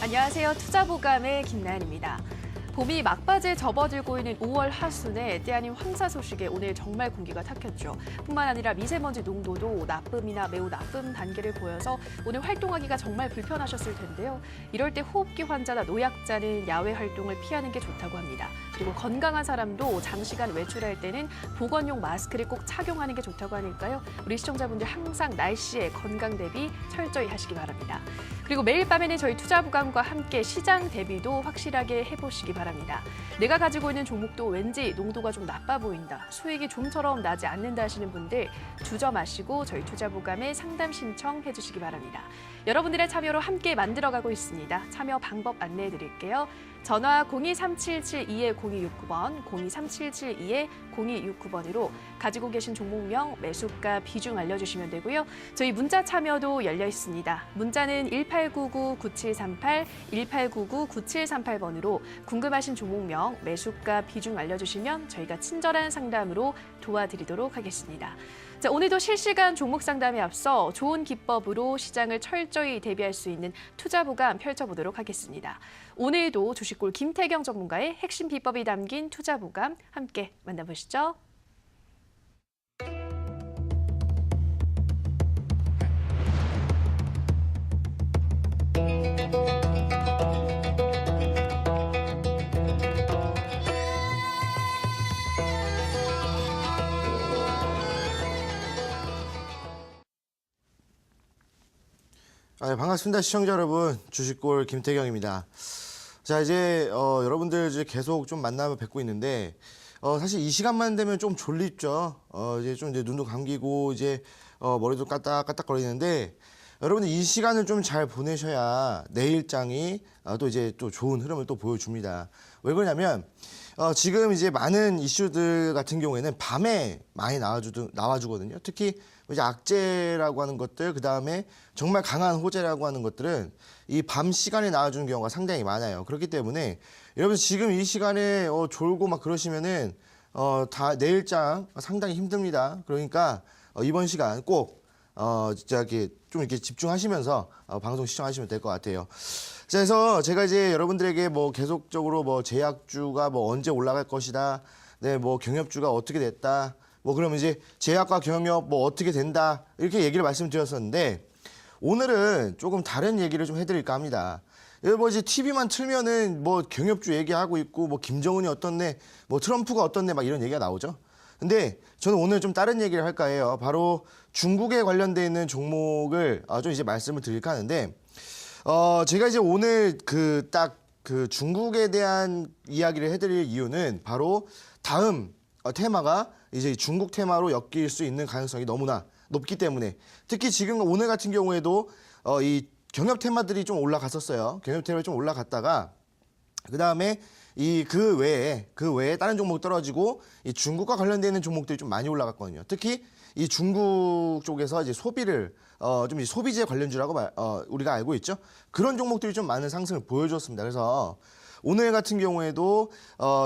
안녕하세요. 투자보감의 김나연입니다. 봄이 막바지에 접어들고 있는 5월 하순에 때 아닌 황사 소식에 오늘 정말 공기가 탁했죠. 뿐만 아니라 미세먼지 농도도 나쁨이나 매우 나쁨 단계를 보여서 오늘 활동하기가 정말 불편하셨을 텐데요. 이럴 때 호흡기 환자나 노약자는 야외 활동을 피하는 게 좋다고 합니다. 그리고 건강한 사람도 장시간 외출할 때는 보건용 마스크를 꼭 착용하는 게 좋다고 하니까요. 우리 시청자분들 항상 날씨에 건강 대비 철저히 하시기 바랍니다. 그리고 매일 밤에는 저희 투자보감과 함께 시장 대비도 확실하게 해보시기 바랍니다. 내가 가지고 있는 종목도 왠지 농도가 좀 나빠 보인다, 수익이 좀처럼 나지 않는다 하시는 분들 주저 마시고 저희 투자보감에 상담 신청해 주시기 바랍니다. 여러분들의 참여로 함께 만들어가고 있습니다. 참여 방법 안내해 드릴게요. 전화 023772-0269번, 023772-0269번으로 가지고 계신 종목명, 매수가, 비중 알려주시면 되고요. 저희 문자 참여도 열려 있습니다. 문자는 1899-9738, 1899-9738번으로 궁금하신 종목명, 매수가, 비중 알려주시면 저희가 친절한 상담으로 도와드리도록 하겠습니다. 자, 오늘도 실시간 종목 상담에 앞서 좋은 기법으로 시장을 철저히 대비할 수 있는 투자보감 펼쳐보도록 하겠습니다. 오늘도 주식골 김태경 전문가의 핵심 비법이 담긴 투자보감 함께 만나보시죠. 반갑습니다. 시청자 여러분. 주식골 김태경입니다. 자, 이제 여러분들 이제 계속 좀 만나면 뵙고 있는데 사실 이 시간만 되면 좀 졸립죠. 이제 눈도 감기고 이제 머리도 까딱까딱 거리는데 여러분들 이 시간을 좀 잘 보내셔야 내일장이 또 이제 또 좋은 흐름을 또 보여줍니다. 왜 그러냐면 지금 이제 많은 이슈들 같은 경우에는 밤에 많이 나와주거든요. 특히 이제 악재라고 하는 것들, 그 다음에 정말 강한 호재라고 하는 것들은 이 밤 시간에 나와주는 경우가 상당히 많아요. 그렇기 때문에 여러분 지금 이 시간에 졸고 막 그러시면은 다 내일장 상당히 힘듭니다. 그러니까 이번 시간 꼭 진짜 이렇게 집중하시면서 방송 시청하시면 될 것 같아요. 자, 그래서 제가 이제 여러분들에게 뭐 계속적으로 뭐 제약주가 뭐 언제 올라갈 것이다, 네, 뭐 경협주가 어떻게 됐다, 뭐 그러면 이제 제약과 경협 뭐 어떻게 된다 이렇게 얘기를 말씀드렸었는데 오늘은 조금 다른 얘기를 좀 해드릴까 합니다. 뭐 이제 TV만 틀면은 뭐 경협주 얘기하고 있고 뭐 김정은이 어떻네, 뭐 트럼프가 어떻네 막 이런 얘기가 나오죠. 근데 저는 오늘 좀 다른 얘기를 할까 해요. 바로 중국에 관련돼 있는 종목을 좀 이제 말씀을 드릴까 하는데 제가 이제 오늘 그 중국에 대한 이야기를 해드릴 이유는 바로 다음 테마가 이제 중국 테마로 엮일 수 있는 가능성이 너무나 높기 때문에, 특히 지금 오늘 같은 경우에도 이 경협 테마들이 좀 올라갔었어요. 경협 테마가 좀 올라갔다가 그 다음에 그 외에 다른 종목 떨어지고 이 중국과 관련되어 있는 종목들이 좀 많이 올라갔거든요. 특히 이 중국 쪽에서 이제 소비를 좀 이제 소비재 관련주라고 우리가 알고 있죠. 그런 종목들이 좀 많은 상승을 보여줬습니다. 그래서 오늘 같은 경우에도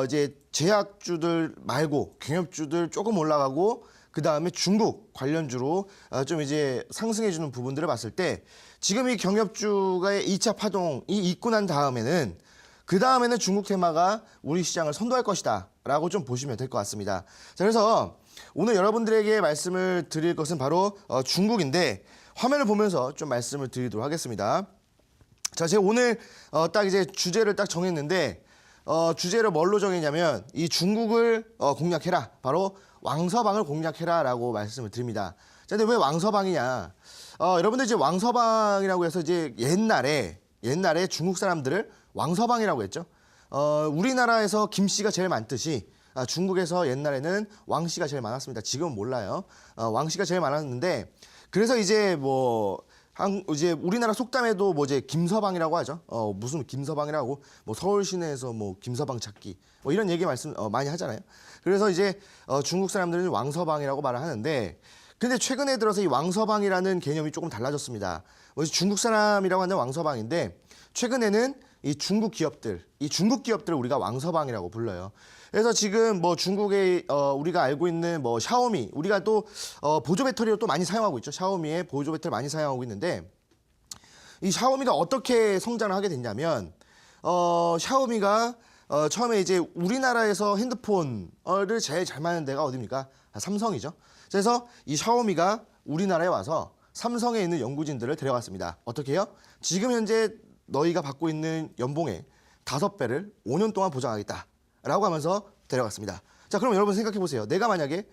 이제 제약주들 말고 경협주들 조금 올라가고 그 다음에 중국 관련주로 좀 이제 상승해주는 부분들을 봤을 때 지금 이 경협주가의 2차 파동이 있고 난 다음에는 그 다음에는 중국 테마가 우리 시장을 선도할 것이다 라고 좀 보시면 될 것 같습니다. 자, 그래서 오늘 여러분들에게 말씀을 드릴 것은 바로 중국인데 화면을 보면서 좀 말씀을 드리도록 하겠습니다. 자, 제가 오늘 딱 이제 주제를 딱 정했는데 주제를 뭘로 정했냐면 이 중국을 공략해라, 바로 왕서방을 공략해라라고 말씀을 드립니다. 자, 근데 왜 왕서방이냐? 여러분들 이제 왕서방이라고 해서 이제 옛날에 중국 사람들을 왕서방이라고 했죠. 우리나라에서 김씨가 제일 많듯이 중국에서 옛날에는 왕씨가 제일 많았습니다. 지금은 몰라요. 왕씨가 제일 많았는데 그래서 이제 이제 우리나라 속담에도 뭐 이제 김서방이라고 하죠. 무슨 김서방이라고 뭐 서울 시내에서 뭐 김서방 찾기 뭐 이런 얘기 많이 하잖아요. 그래서 이제 중국 사람들은 왕서방이라고 말을 하는데 근데 최근에 들어서 이 왕서방이라는 개념이 조금 달라졌습니다. 중국 사람이라고 하는 왕서방인데 최근에는 이 중국 기업들을 우리가 왕서방이라고 불러요. 그래서 지금 뭐 중국에 우리가 알고 있는 뭐 샤오미, 우리가 또 보조 배터리로 또 많이 사용하고 있죠. 샤오미의 보조 배터리 많이 사용하고 있는데 이 샤오미가 어떻게 성장을 하게 됐냐면 샤오미가 처음에 이제 우리나라에서 핸드폰을 제일 잘 만드는 데가 어디입니까? 삼성이죠. 그래서 이 샤오미가 우리나라에 와서 삼성에 있는 연구진들을 데려갔습니다. 어떻게 해요? 지금 현재 너희가 받고 있는 연봉의 5배를 5년 동안 보장하겠다라고 하면서 데려갔습니다. 자, 그럼 여러분 생각해 보세요. 내가 만약에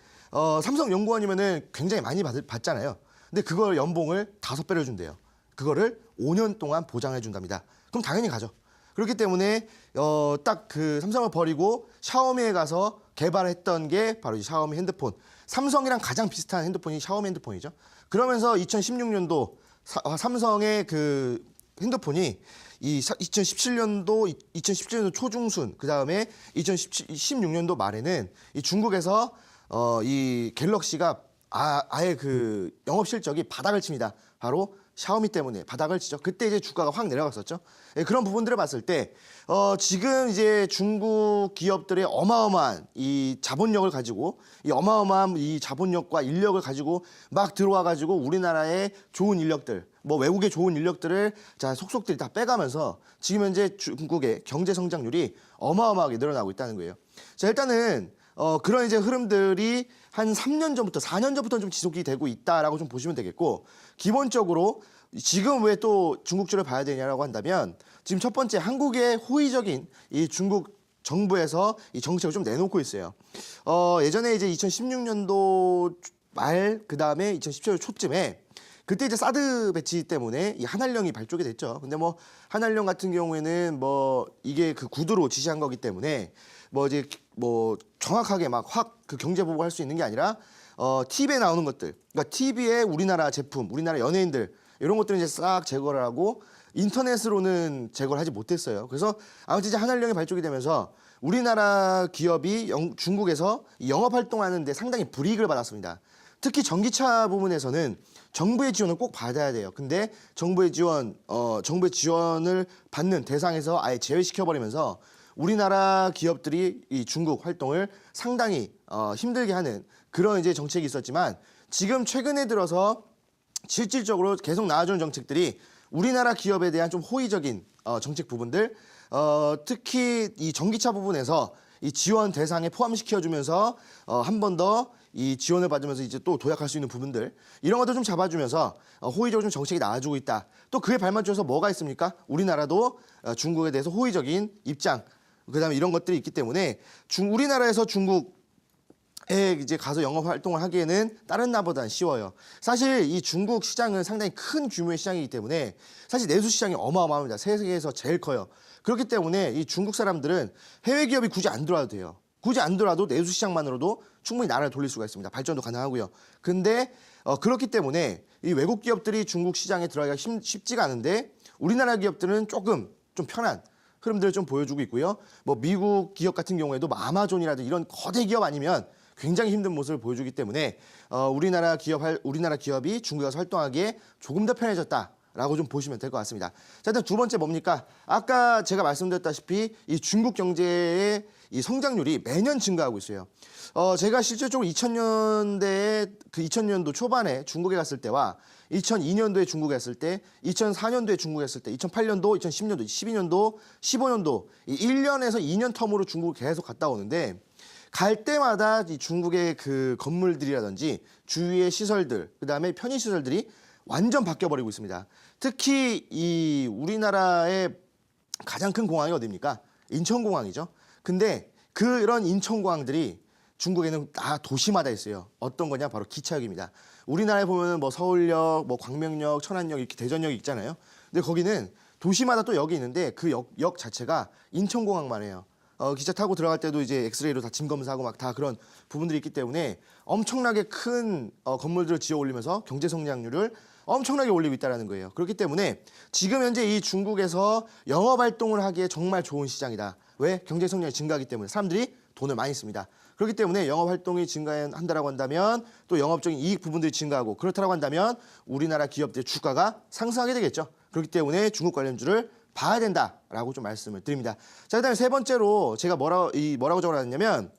삼성 연구원이면은 굉장히 많이 받잖아요. 근데 그걸 연봉을 5배를 준대요. 그거를 5년 동안 보장해 준답니다. 그럼 당연히 가죠. 그렇기 때문에 딱 그 삼성을 버리고 샤오미에 가서 개발했던 게 바로 이 샤오미 핸드폰. 삼성이랑 가장 비슷한 핸드폰이 샤오미 핸드폰이죠. 그러면서 2016년도 삼성의 그 핸드폰이 이 2017년도 초중순, 그 다음에 2016년도 말에는 이 중국에서 이 갤럭시가 아예 그 영업 실적이 바닥을 칩니다. 바로 샤오미 때문에 바닥을 치죠. 그때 이제 주가가 확 내려갔었죠. 예, 그런 부분들을 봤을 때 지금 이제 중국 기업들의 어마어마한 이 자본력을 가지고 이 어마어마한 이 자본력과 인력을 가지고 막 들어와 가지고 우리나라의 좋은 인력들, 뭐 외국의 좋은 인력들을 자 속속들이 다 빼가면서 지금 현재 중국의 경제 성장률이 어마어마하게 늘어나고 있다는 거예요. 자, 일단은 그런 이제 흐름들이 한 3년 전부터 4년 전부터 좀 지속이 되고 있다라고 좀 보시면 되겠고, 기본적으로 지금 왜 또 중국주를 봐야 되냐라고 한다면 지금 첫 번째 한국의 호의적인 이 중국 정부에서 이 정책을 좀 내놓고 있어요. 예전에 이제 2016년도 말 그다음에 2017년 초쯤에 그때 이제 사드 배치 때문에 이 한한령이 발족이 됐죠. 근데 뭐 한한령 같은 경우에는 뭐 이게 그 구두로 지시한 거기 때문에 뭐 이제 뭐 정확하게 막 확 그 경제 보복을 할 수 있는 게 아니라 TV에 나오는 것들, 그러니까 TV에 우리나라 제품, 우리나라 연예인들 이런 것들은 이제 싹 제거를 하고 인터넷으로는 제거를 하지 못했어요. 그래서 아무튼 이제 한한령이 발족이 되면서 우리나라 기업이 중국에서 영업 활동하는데 상당히 불이익을 받았습니다. 특히 전기차 부분에서는 정부의 지원을 꼭 받아야 돼요. 근데 정부의 지원을 받는 대상에서 아예 제외시켜 버리면서 우리나라 기업들이 이 중국 활동을 상당히 힘들게 하는 그런 이제 정책이 있었지만, 지금 최근에 들어서 실질적으로 계속 나와주는 정책들이 우리나라 기업에 대한 좀 호의적인 정책 부분들, 특히 이 전기차 부분에서 이 지원 대상에 포함시켜주면서 한 번 더 이 지원을 받으면서 이제 또 도약할 수 있는 부분들, 이런 것도 좀 잡아주면서 호의적으로 좀 정책이 나와주고 있다. 또 그에 발맞춰서 뭐가 있습니까? 우리나라도 중국에 대해서 호의적인 입장, 그다음에 이런 것들이 있기 때문에 우리나라에서 중국에 이제 가서 영업 활동을 하기에는 다른 나라보다는 쉬워요. 사실 이 중국 시장은 상당히 큰 규모의 시장이기 때문에 사실 내수 시장이 어마어마합니다. 세계에서 제일 커요. 그렇기 때문에 이 중국 사람들은 해외 기업이 굳이 안 들어와도 돼요. 굳이 안 들어와도 내수 시장만으로도 충분히 나라를 돌릴 수가 있습니다. 발전도 가능하고요. 근데 그렇기 때문에 이 외국 기업들이 중국 시장에 들어가기가 쉽지가 않은데, 우리나라 기업들은 조금 좀 편한 흐름들을 좀 보여주고 있고요. 뭐 미국 기업 같은 경우에도 뭐 아마존이라든지 이런 거대 기업 아니면 굉장히 힘든 모습을 보여주기 때문에 우리나라 기업이 중국에 가서 활동하기에 조금 더 편해졌다라고 좀 보시면 될 것 같습니다. 자, 일단 두 번째 뭡니까? 아까 제가 말씀드렸다시피 이 중국 경제의 이 성장률이 매년 증가하고 있어요. 제가 실질적으로 2000년대에 그 2000년도 초반에 중국에 갔을 때와 2002년도에 중국에 갔을 때, 2004년도에 중국에 갔을 때, 2008년도, 2010년도, 12년도, 15년도 이 1년에서 2년 텀으로 중국을 계속 갔다 오는데, 갈 때마다 이 중국의 그 건물들이라든지 주위의 시설들, 그다음에 편의 시설들이 완전 바뀌어 버리고 있습니다. 특히 이 우리나라의 가장 큰 공항이 어디입니까? 인천공항이죠. 근데 그런 인천공항들이 중국에는 다 도시마다 있어요. 어떤 거냐? 바로 기차역입니다. 우리나라에 보면은 뭐 서울역, 뭐 광명역, 천안역 이렇게 대전역이 있잖아요. 근데 거기는 도시마다 또 역이 있는데 그 역 자체가 인천공항만 해요. 기차 타고 들어갈 때도 이제 엑스레이로 다 짐 검사하고 막 다 그런 부분들이 있기 때문에 엄청나게 큰 건물들을 지어 올리면서 경제 성장률을 엄청나게 올리고 있다는 거예요. 그렇기 때문에 지금 현재 이 중국에서 영업 활동을 하기에 정말 좋은 시장이다. 왜? 경제 성장이 증가하기 때문에 사람들이 돈을 많이 씁니다. 그렇기 때문에 영업 활동이 증가한다라고 한다면 또 영업적인 이익 부분들이 증가하고, 그렇다고 한다면 우리나라 기업들의 주가가 상승하게 되겠죠. 그렇기 때문에 중국 관련주를 봐야 된다라고 좀 말씀을 드립니다. 자, 그다음에 세 번째로 제가 뭐라고 적어놨냐면,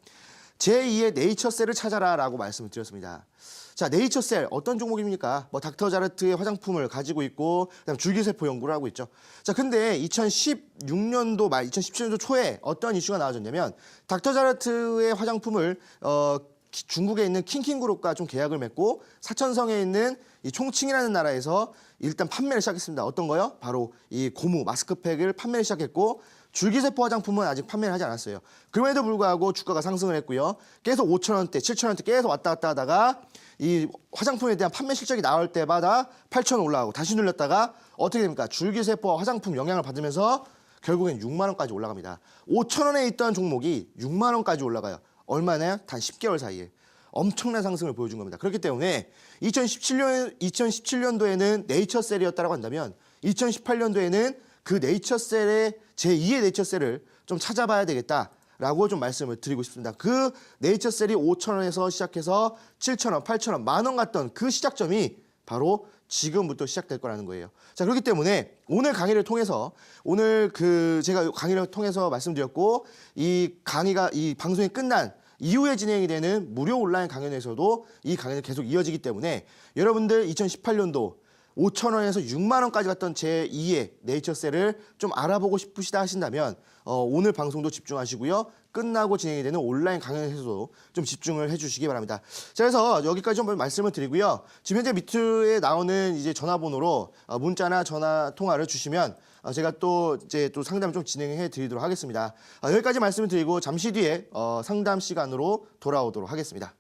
제2의 네이처셀을 찾아라라고 말씀을 드렸습니다. 자, 네이처셀 어떤 종목입니까? 뭐 닥터자르트의 화장품을 가지고 있고 그다음 줄기세포 연구를 하고 있죠. 자, 근데 2016년도 말 2017년도 초에 어떤 이슈가 나와졌냐면 닥터자르트의 화장품을 중국에 있는 킹킹그룹과 좀 계약을 맺고 사천성에 있는 이 총칭이라는 나라에서 일단 판매를 시작했습니다. 어떤 거요? 바로 이 고무 마스크팩을 판매를 시작했고 줄기세포 화장품은 아직 판매를 하지 않았어요. 그럼에도 불구하고 주가가 상승을 했고요. 계속 5,000원대, 7,000원대 계속 왔다 갔다 하다가 이 화장품에 대한 판매 실적이 나올 때마다 8,000원 올라가고 다시 눌렸다가 어떻게 됩니까? 줄기세포 화장품 영향을 받으면서 결국엔 6만 원까지 올라갑니다. 5,000원에 있던 종목이 6만 원까지 올라가요. 얼마나요? 단 10개월 사이에. 엄청난 상승을 보여준 겁니다. 그렇기 때문에 2017년도에는 네이처셀이었다고 한다면 2018년도에는 그 네이처셀의 제2의 네이처셀을 좀 찾아봐야 되겠다라고 좀 말씀을 드리고 싶습니다. 그 네이처셀이 5,000원에서 시작해서 7,000원, 8,000원, 만 원 갔던 그 시작점이 바로 지금부터 시작될 거라는 거예요. 자, 그렇기 때문에 오늘 강의를 통해서 제가 강의를 통해서 말씀드렸고 이 방송이 끝난 이후에 진행이 되는 무료 온라인 강연에서도 이 강연이 계속 이어지기 때문에 여러분들 2018년도 5,000원에서 6만 원까지 갔던 제2의 네이처셀을 좀 알아보고 싶으시다 하신다면 오늘 방송도 집중하시고요. 끝나고 진행이 되는 온라인 강연에서도 좀 집중을 해주시기 바랍니다. 자, 그래서 여기까지 좀 말씀을 드리고요. 지금 현재 밑에 나오는 이제 전화번호로 문자나 전화 통화를 주시면 제가 또 상담을 좀 진행해 드리도록 하겠습니다. 여기까지 말씀을 드리고 잠시 뒤에 상담 시간으로 돌아오도록 하겠습니다.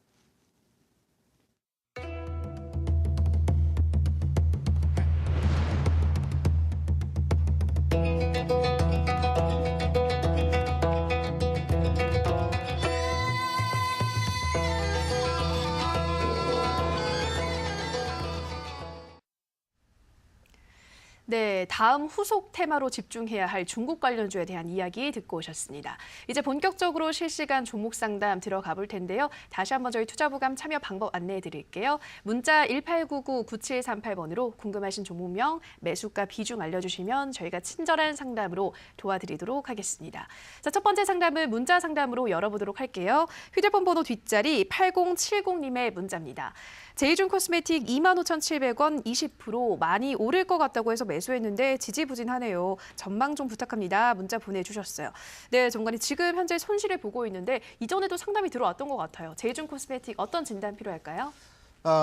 네, 다음 후속 테마로 집중해야 할 중국 관련주에 대한 이야기 듣고 오셨습니다. 이제 본격적으로 실시간 종목 상담 들어가 볼 텐데요. 다시 한번 저희 투자부감 참여 방법 안내해 드릴게요. 문자 1899-9738번으로 궁금하신 종목명, 매수가 비중 알려주시면 저희가 친절한 상담으로 도와드리도록 하겠습니다. 자, 첫 번째 상담은 문자 상담으로 열어보도록 할게요. 휴대폰 번호 뒷자리 8070님의 문자입니다. 제이준 코스메틱 25,700원 20% 많이 오를 것 같다고 해서 매수했는데 지지부진하네요. 전망 좀 부탁합니다. 문자 보내주셨어요. 네, 정관이 지금 현재 손실을 보고 있는데 이전에도 상담이 들어왔던 것 같아요. 제이준 코스메틱 어떤 진단 필요할까요?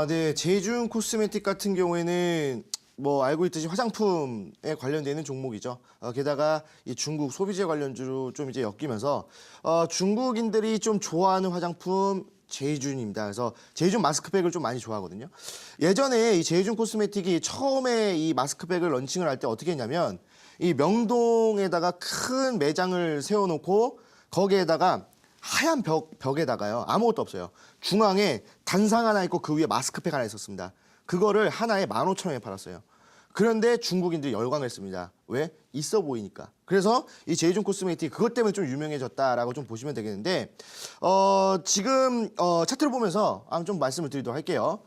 네, 제이준 코스메틱 같은 경우에는 뭐 알고 있듯이 화장품에 관련되는 종목이죠. 게다가 이 중국 소비재 관련주로 좀 이제 엮이면서 중국인들이 좀 좋아하는 화장품 제이준입니다. 그래서 제이준 마스크팩을 좀 많이 좋아하거든요. 예전에 이 제이준 코스메틱이 처음에 이 마스크팩을 런칭을 할 때 어떻게 했냐면 이 명동에다가 큰 매장을 세워놓고 거기에다가 하얀 벽에다가요. 아무것도 없어요. 중앙에 단상 하나 있고 그 위에 마스크팩 하나 있었습니다. 그거를 하나에 15,000원에 팔았어요. 그런데 중국인들이 열광했습니다. 왜? 있어 보이니까. 그래서 이 제이준 코스메틱 그것 때문에 좀 유명해졌다라고 좀 보시면 되겠는데 지금 차트를 보면서 한번 좀 말씀을 드리도록 할게요.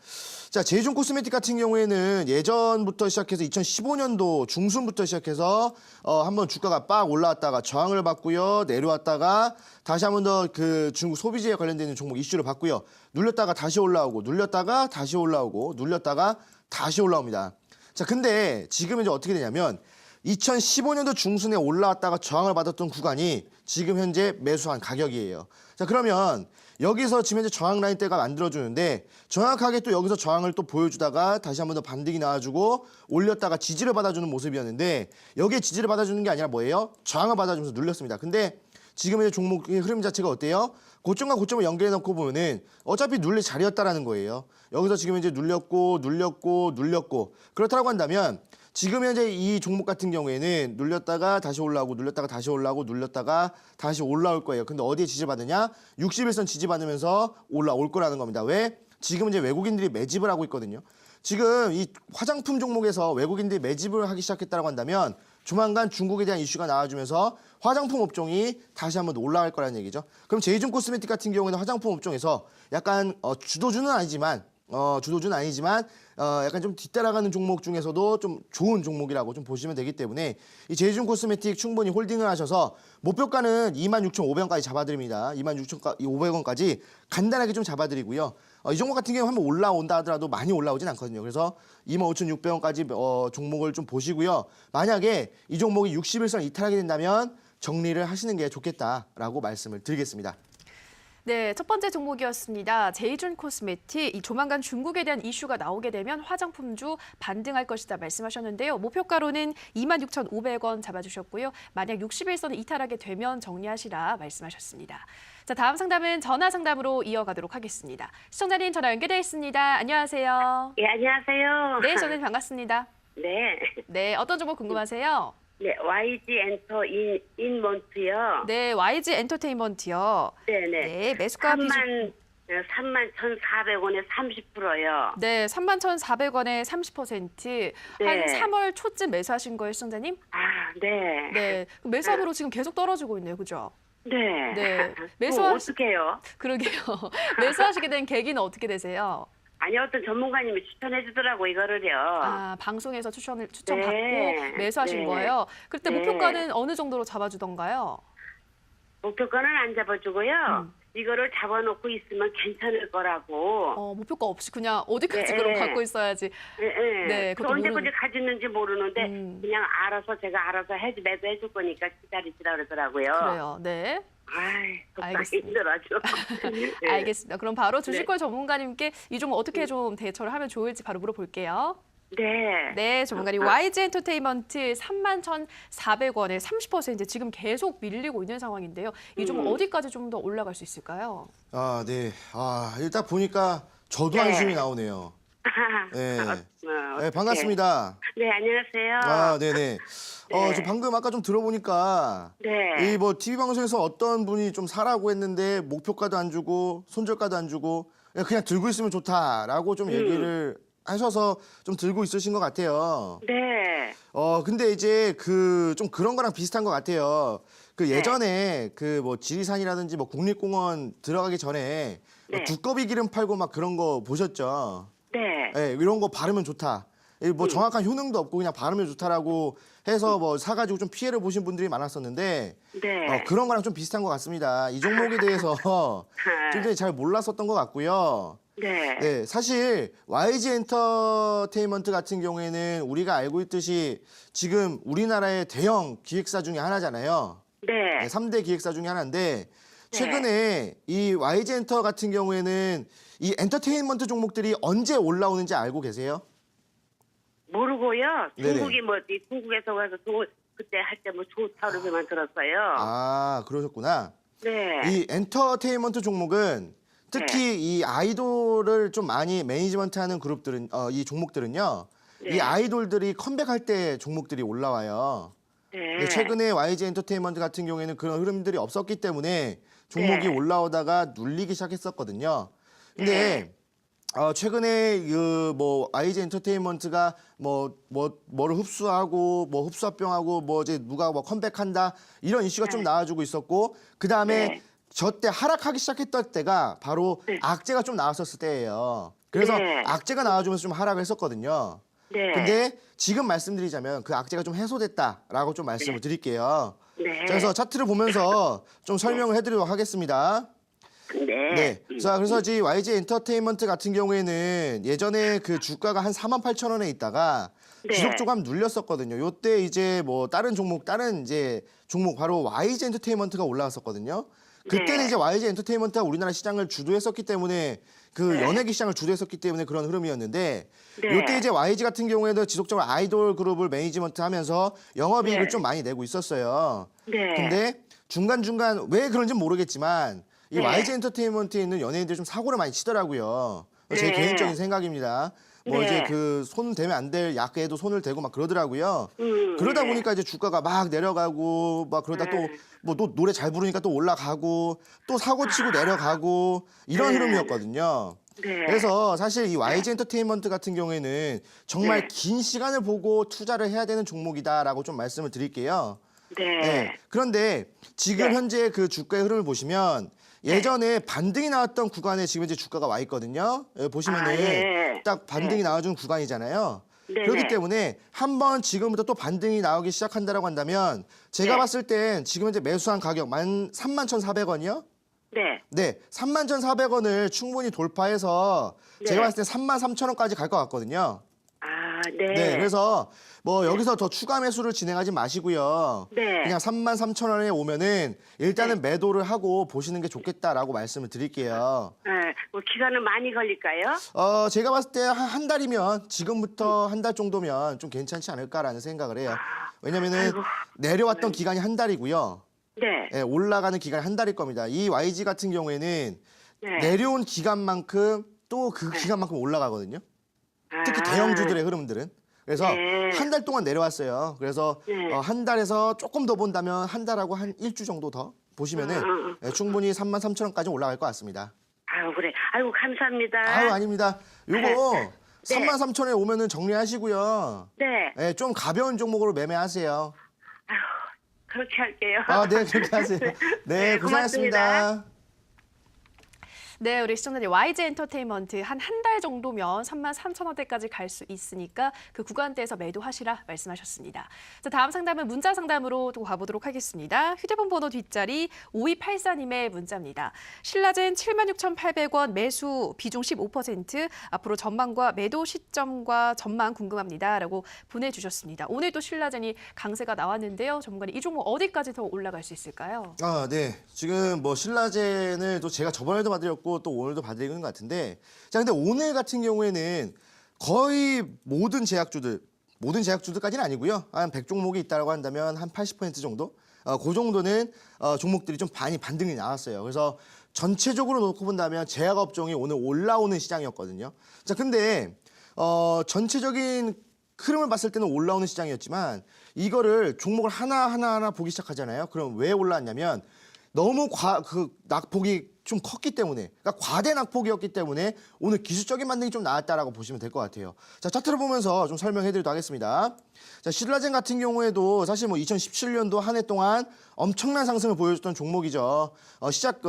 자, 제이준 코스메틱 같은 경우에는 예전부터 시작해서 2015년도 중순부터 시작해서 한번 주가가 빡 올라왔다가 저항을 받고요. 내려왔다가 다시 한번 더 그 중국 소비재에 관련된 종목 이슈를 받고요. 눌렸다가 다시 올라오고 눌렸다가 다시 올라오고 눌렸다가 다시 올라옵니다. 자, 근데 지금 이제 어떻게 되냐면 2015년도 중순에 올라왔다가 저항을 받았던 구간이 지금 현재 매수한 가격이에요. 자, 그러면 여기서 지금 현재 저항 라인대가 만들어주는데 정확하게 또 여기서 저항을 또 보여주다가 다시 한번 더 반등이 나와주고 올렸다가 지지를 받아주는 모습이었는데 여기에 지지를 받아주는 게 아니라 뭐예요? 저항을 받아주면서 눌렸습니다. 근데 지금 현재 종목의 흐름 자체가 어때요? 고점과 고점을 연결해 놓고 보면은 어차피 눌릴 자리였다라는 거예요. 여기서 지금 현재 눌렸고 그렇다고 한다면 지금 현재 이 종목 같은 경우에는 눌렸다가 다시 올라오고 눌렸다가 다시 올라오고 눌렸다가 다시 올라올 거예요. 근데 어디에 지지받느냐? 61선 지지받으면서 올라올 거라는 겁니다. 왜? 지금 이제 외국인들이 매집을 하고 있거든요. 지금 이 화장품 종목에서 외국인들이 매집을 하기 시작했다고 한다면 조만간 중국에 대한 이슈가 나와주면서 화장품 업종이 다시 한번 올라갈 거라는 얘기죠. 그럼 제이준 코스메틱 같은 경우에는 화장품 업종에서 약간 주도주는 아니지만 주도주는 아니지만 약간 좀 뒤따라가는 종목 중에서도 좀 좋은 종목이라고 좀 보시면 되기 때문에 이 제이준 코스메틱 충분히 홀딩을 하셔서 목표가는 26,500원까지 잡아드립니다. 26,500원까지 간단하게 좀 잡아드리고요. 이 종목 같은 경우 한번 올라온다 하더라도 많이 올라오진 않거든요. 그래서 25,600원까지 종목을 좀 보시고요. 만약에 이 종목이 60일선 이탈하게 된다면 정리를 하시는 게 좋겠다라고 말씀을 드리겠습니다. 네, 첫 번째 종목이었습니다. 제이준 코스메틱, 이 조만간 중국에 대한 이슈가 나오게 되면 화장품주 반등할 것이다 말씀하셨는데요. 목표가로는 26,500원 잡아주셨고요. 만약 60일선을 이탈하게 되면 정리하시라 말씀하셨습니다. 자, 다음 상담은 전화 상담으로 이어가도록 하겠습니다. 시청자님 전화 연결되어 있습니다. 안녕하세요. 예, 안녕하세요. 네, 저는 반갑습니다. 네. 네, 어떤 종목 궁금하세요? 네, YG 엔터 인먼트요. 네, YG 엔터테인먼트요. 네네. 네, 매수가 비중. 31,400원에 30%요. 네, 31,400원에 30%. 한 3월 초쯤 매수하신 거예요, 시청자님? 아, 네. 네, 매수함으로 지금 계속 떨어지고 있네요, 그죠? 네. 네. 어떻게 해요? 그러게요. 매수하시게 된 계기는 어떻게 되세요? 아니, 어떤 전문가님이 추천해 주더라고, 이거를요. 아, 방송에서 추천받고 네. 매수하신 네. 거예요. 그때 네. 목표가는 어느 정도로 잡아주던가요? 목표가는 안 잡아주고요. 이거를 잡아놓고 있으면 괜찮을 거라고. 목표가 없이 그냥 어디까지 네. 그럼 갖고 있어야지. 네. 네, 그것도 언제까지 가지는지 모르는데 그냥 제가 알아서 매도해 줄 거니까 기다리시라 그러더라고요. 그래요, 네. 아이, 속상히 알겠습니다. 힘들어죠. 네. 알겠습니다. 그럼 바로 주식걸 전문가님께 이 종목 어떻게 좀 대처를 하면 좋을지 바로 물어볼게요. 네. 네, 전문가님 YG 엔터테인먼트 31,400원에 30% 지금 계속 밀리고 있는 상황인데요. 이 종목 어디까지 좀 더 올라갈 수 있을까요? 아, 네. 일단 보니까 저도 네. 한숨이 나오네요. 네. 네, 반갑습니다. 네, 안녕하세요. 아, 네네. 네. 저 방금 아까 좀 들어보니까 네. 이 뭐 TV 방송에서 어떤 분이 좀 사라고 했는데 목표가도 안 주고 손절가도 안 주고 그냥 들고 있으면 좋다라고 좀 얘기를 하셔서 좀 들고 있으신 것 같아요. 네. 근데 이제 좀 그런 거랑 비슷한 것 같아요. 예전에 뭐 지리산이라든지 뭐 국립공원 들어가기 전에 네. 두꺼비 기름 팔고 막 그런 거 보셨죠? 네. 네, 이런 거 바르면 좋다. 뭐 정확한 효능도 없고 그냥 바르면 좋다라고 해서 뭐 사가지고 좀 피해를 보신 분들이 많았었는데 네. 그런 거랑 좀 비슷한 것 같습니다. 이 종목에 대해서 좀 잘 몰랐었던 것 같고요. 네. 네, 사실 YG 엔터테인먼트 같은 경우에는 우리가 알고 있듯이 지금 우리나라의 대형 기획사 중에 하나잖아요. 네. 네, 3대 기획사 중에 하나인데 최근에 이 YG 엔터 같은 경우에는 이 엔터테인먼트 종목들이 언제 올라오는지 알고 계세요? 모르고요. 네네. 중국에서 가서 그때 할 때 뭐 좋다 그러기만 들었어요. 아, 그러셨구나. 네. 이 엔터테인먼트 종목은 특히 이 아이돌을 좀 많이 매니지먼트하는 그룹들은 이 종목들은요. 네. 이 아이돌들이 컴백할 때 종목들이 올라와요. 네. 근데 최근에 YG 엔터테인먼트 같은 경우에는 그런 흐름들이 없었기 때문에 종목이 네. 올라오다가 눌리기 시작했었거든요. 근데 최근에 뭐 YG 엔터테인먼트가 뭐를 흡수하고 뭐 흡수합병하고 뭐 이제 누가 뭐 컴백한다 이런 이슈가 좀 나와주고 있었고 그 다음에 네. 저 때 하락하기 시작했던 때가 바로 악재가 좀 나왔었을 때예요. 그래서 네. 악재가 나와주면서 좀 하락을 했었거든요. 네. 근데 지금 말씀드리자면 그 악재가 좀 해소됐다라고 좀 말씀을 드릴게요. 네. 자, 그래서 차트를 보면서 좀 설명을 해드리도록 하겠습니다. 네. 네. 자, 그래서 이 YG 엔터테인먼트 같은 경우에는 예전에 그 주가가 한 48,000원에 있다가 네. 지속적으로 한번 눌렸었거든요. 요때 이제 뭐 다른 종목 바로 YG 엔터테인먼트가 올라왔었거든요. 그때는 네. 이제 YG 엔터테인먼트가 우리나라 시장을 주도했었기 때문에 연예계 시장을 주도했었기 때문에 그런 흐름이었는데 네. 요때 이제 YG 같은 경우에는 지속적으로 아이돌 그룹을 매니지먼트 하면서 영업이익을 네. 좀 많이 내고 있었어요. 네. 근데 중간중간 왜 그런지 모르겠지만 이 네. YG 엔터테인먼트에 있는 연예인들이 좀 사고를 많이 치더라고요. 제 네. 개인적인 생각입니다. 뭐 네. 이제 손 대면 안 될 약에도 손을 대고 막 그러더라고요. 그러다 보니까 이제 주가가 막 내려가고 막 그러다 또 노래 잘 부르니까 또 올라가고 또 사고 치고 내려가고 이런 네. 흐름이었거든요. 네. 그래서 사실 이 YG 엔터테인먼트 같은 경우에는 정말 네. 긴 시간을 보고 투자를 해야 되는 종목이다라고 좀 말씀을 드릴게요. 네. 네. 그런데 지금 네. 현재 그 주가의 흐름을 보시면 예전에 반등이 나왔던 구간에 지금 이제 주가가 와 있거든요. 여기 보시면은 예. 딱 반등이 나와준 구간이잖아요. 네네. 그렇기 때문에 한번 지금부터 또 반등이 나오기 시작한다라고 한다면 제가 네. 봤을 땐 지금 이제 매수한 가격 31,400원이요. 네. 네, 31,400원을 충분히 돌파해서 네. 제가 봤을 때 33,000원까지 갈 것 같거든요. 아, 네. 네, 그래서 뭐 여기서 더 추가 매수를 진행하지 마시고요. 네. 그냥 33,000원에 오면은 일단은 매도를 하고 보시는 게 좋겠다라고 말씀을 드릴게요. 네. 뭐 기간은 많이 걸릴까요? 제가 봤을 때 한 달이면 지금부터 한 달 정도면 좀 괜찮지 않을까라는 생각을 해요. 왜냐면은 아이고. 내려왔던 기간이 한 달이고요. 네. 예, 올라가는 기간이 한 달일 겁니다. 이 YG 같은 경우에는 네. 내려온 기간만큼 또 그 기간만큼 올라가거든요. 특히 대형주들의 흐름들은. 그래서 네. 한 달 동안 내려왔어요. 그래서 네. 한 달에서 조금 더 본다면 한 달하고 한 일주 정도 더 보시면은 충분히 33,000원까지 올라갈 것 같습니다. 아유, 그래. 아이고, 감사합니다. 아유, 아닙니다. 요거 네. 33,000원에 오면은 정리하시고요. 네. 예, 좀 가벼운 종목으로 매매하세요. 아유, 그렇게 할게요. 아, 네, 그렇게 하세요. 네, 고생하셨습니다. 고맙습니다. 네, 우리 시청자님 YG 엔터테인먼트 한 달 정도면 33,000원대까지 갈 수 있으니까 그 구간대에서 매도하시라 말씀하셨습니다. 자, 다음 상담은 문자 상담으로 또 가보도록 하겠습니다. 휴대폰 번호 뒷자리 5284님의 문자입니다. 신라젠 76,800원 매수 비중 15% 앞으로 전망과 매도 시점과 전망 궁금합니다라고 보내주셨습니다. 오늘 또 신라젠이 강세가 나왔는데요. 전문가님 이 종목 어디까지 더 올라갈 수 있을까요? 아, 네. 지금 뭐 신라젠을 또 제가 저번에도 봐드렸고 또 오늘도 봐드리는 것 같은데, 자, 근데 오늘 같은 경우에는 거의 모든 제약주들까지는 아니고요. 한 100종목이 있다고 한다면 한 80% 정도? 그 정도는 종목들이 좀 많이 반등이 나왔어요. 그래서 전체적으로 놓고 본다면 제약업종이 오늘 올라오는 시장이었거든요. 자, 근데 전체적인 흐름을 봤을 때는 올라오는 시장이었지만 이거를 종목을 하나하나 보기 시작하잖아요. 그럼 왜 올라왔냐면 너무 낙폭이 좀 컸기 때문에, 그러니까 과대 낙폭이었기 때문에 오늘 기술적인 반등이 좀 나왔다라고 보시면 될 것 같아요. 자, 차트를 보면서 좀 설명해드리도록 하겠습니다. 자, 신라젠 같은 경우에도 사실 뭐 2017년도 한 해 동안 엄청난 상승을 보여줬던 종목이죠.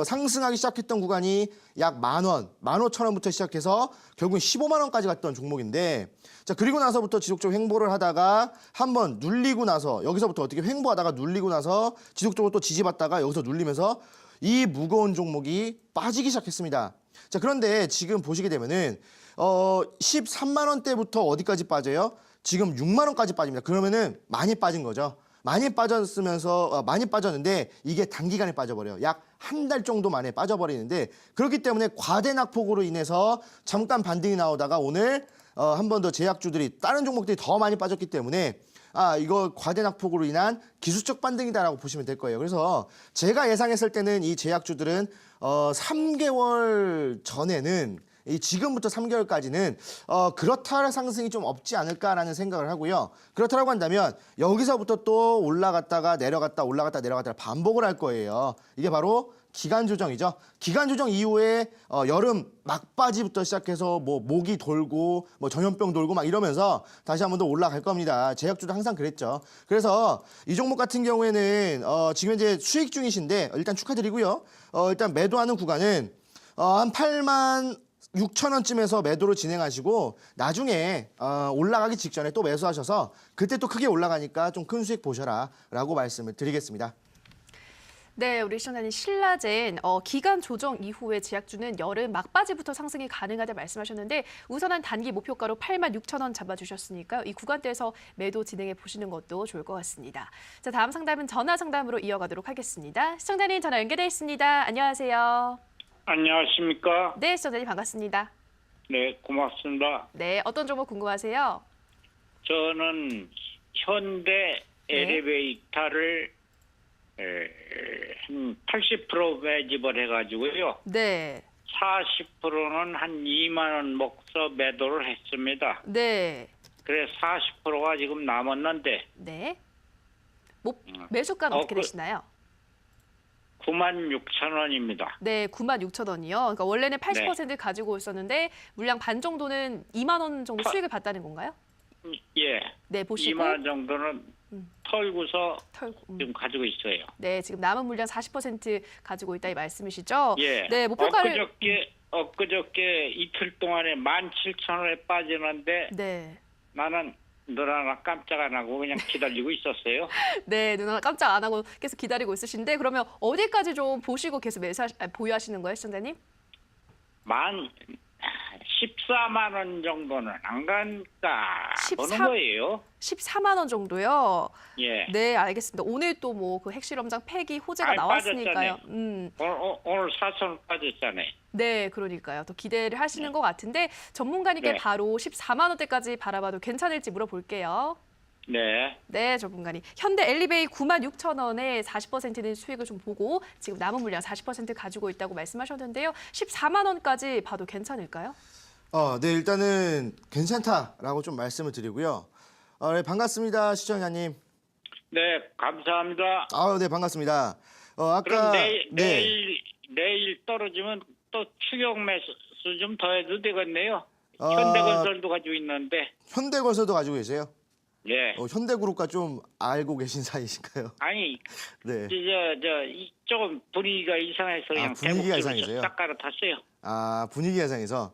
상승하기 시작했던 구간이 약 10,000원, 15,000원부터 시작해서 결국은 15만 원까지 갔던 종목인데, 자, 그리고 나서부터 지속적으로 횡보를 하다가 한번 눌리고 나서 여기서부터 어떻게 횡보하다가 눌리고 나서 지속적으로 또 지지받다가 여기서 눌리면서 이 무거운 종목이 빠지기 시작했습니다. 자, 그런데 지금 보시게 되면은 13만 원대부터 어디까지 빠져요? 지금 6만 원까지 빠집니다. 그러면은 많이 빠진 거죠. 많이 빠졌는데 이게 단기간에 빠져버려요. 약 한 달 정도 만에 빠져버리는데, 그렇기 때문에 과대 낙폭으로 인해서 잠깐 반등이 나오다가 오늘 한 번 더 제약주들이 다른 종목들이 더 많이 빠졌기 때문에 이거 과대 낙폭으로 인한 기술적 반등이다라고 보시면 될 거예요. 그래서 제가 예상했을 때는 이 제약주들은 3개월 전에는 지금부터 3개월까지는 그렇다 할 상승이 좀 없지 않을까라는 생각을 하고요. 그렇다라고 한다면 여기서부터 또 올라갔다가 내려갔다 올라갔다 내려갔다 반복을 할 거예요. 이게 바로 기간 조정이죠. 기간 조정 이후에 여름 막바지부터 시작해서 뭐 모기 돌고 뭐 전염병 돌고 막 이러면서 다시 한 번 더 올라갈 겁니다. 제약주도 항상 그랬죠. 그래서 이 종목 같은 경우에는 지금 이제 수익 중이신데 일단 축하드리고요. 일단 매도하는 구간은 한 86,000원쯤에서 매도를 진행하시고 나중에 올라가기 직전에 또 매수하셔서 그때 또 크게 올라가니까 좀 큰 수익 보셔라라고 말씀을 드리겠습니다. 네, 우리 시청자님 신라젠 기간 조정 이후에 제약주는 여름 막바지부터 상승이 가능하다 말씀하셨는데 우선은 단기 목표가로 86,000원 잡아주셨으니까요. 이 구간대에서 매도 진행해 보시는 것도 좋을 것 같습니다. 자, 다음 상담은 전화 상담으로 이어가도록 하겠습니다. 시청자님 전화 연결돼 있습니다. 안녕하세요. 안녕하십니까? 네, 시청자님 반갑습니다. 네, 고맙습니다. 네, 어떤 종목 궁금하세요? 저는 현대 엘리베이터를 한 80% 매집을 해가지고요. 네. 40%는 한 2만 원 먹서 매도를 했습니다. 네. 그래서 40%가 지금 남았는데 네. 매수가는 어떻게 되시나요? 96,000원입니다. 네, 96,000원이요. 그러니까 원래는 80% 가지고 있었는데 물량 반 정도는 2만 원 정도 수익을 봤다는 건가요? 예. 네, 보시고 2만 원 정도는 털고서 털고. 지금 가지고 있어요. 네, 지금 남은 물량 40% 가지고 있다 이 말씀이시죠? 예. 네, 목표가를 엊그저께 이틀 동안에 17,000원에 빠지는데 네. 나는 너나 깜짝 안 하고 그냥 기다리고 있었어요. 네, 누나 깜짝 안 하고 계속 기다리고 있으신데 그러면 어디까지 좀 보시고 계속 보유하시는 거예요, 시청자님? 14만 원 정도는 안 갈까 보는 14 거예요. 14만 원 정도요. 예. 네, 알겠습니다. 오늘 또 뭐 그 핵실험장 폐기 호재가 아이, 나왔으니까요. 오늘 4,000원 빠졌잖아요. 네, 그러니까요. 또 기대를 하시는 것 같은데 전문가님께 네. 바로 14만 원대까지 바라봐도 괜찮을지 물어볼게요. 네. 네, 전문가님. 현대 엘리베이 96,000원에 40%는 수익을 좀 보고 지금 남은 물량 40% 가지고 있다고 말씀하셨는데요. 14만 원까지 봐도 괜찮을까요? 네, 일단은 괜찮다라고 좀 말씀을 드리고요. 네, 반갑습니다, 시청자님. 네, 감사합니다. 네, 반갑습니다. 아까 그럼 네. 내일 떨어지면 또 추격 매수 좀 더 해도 되겠네요. 현대건설도 가지고 있는데. 현대건설도 가지고 계세요? 예. 현대그룹과 좀 알고 계신 사이신가요? 아니, 네. 조금 분위기가 이상해서 그냥 분위기가 대목적으로 이상해서요? 딱 갈아탔어요. 분위기가 이상해서.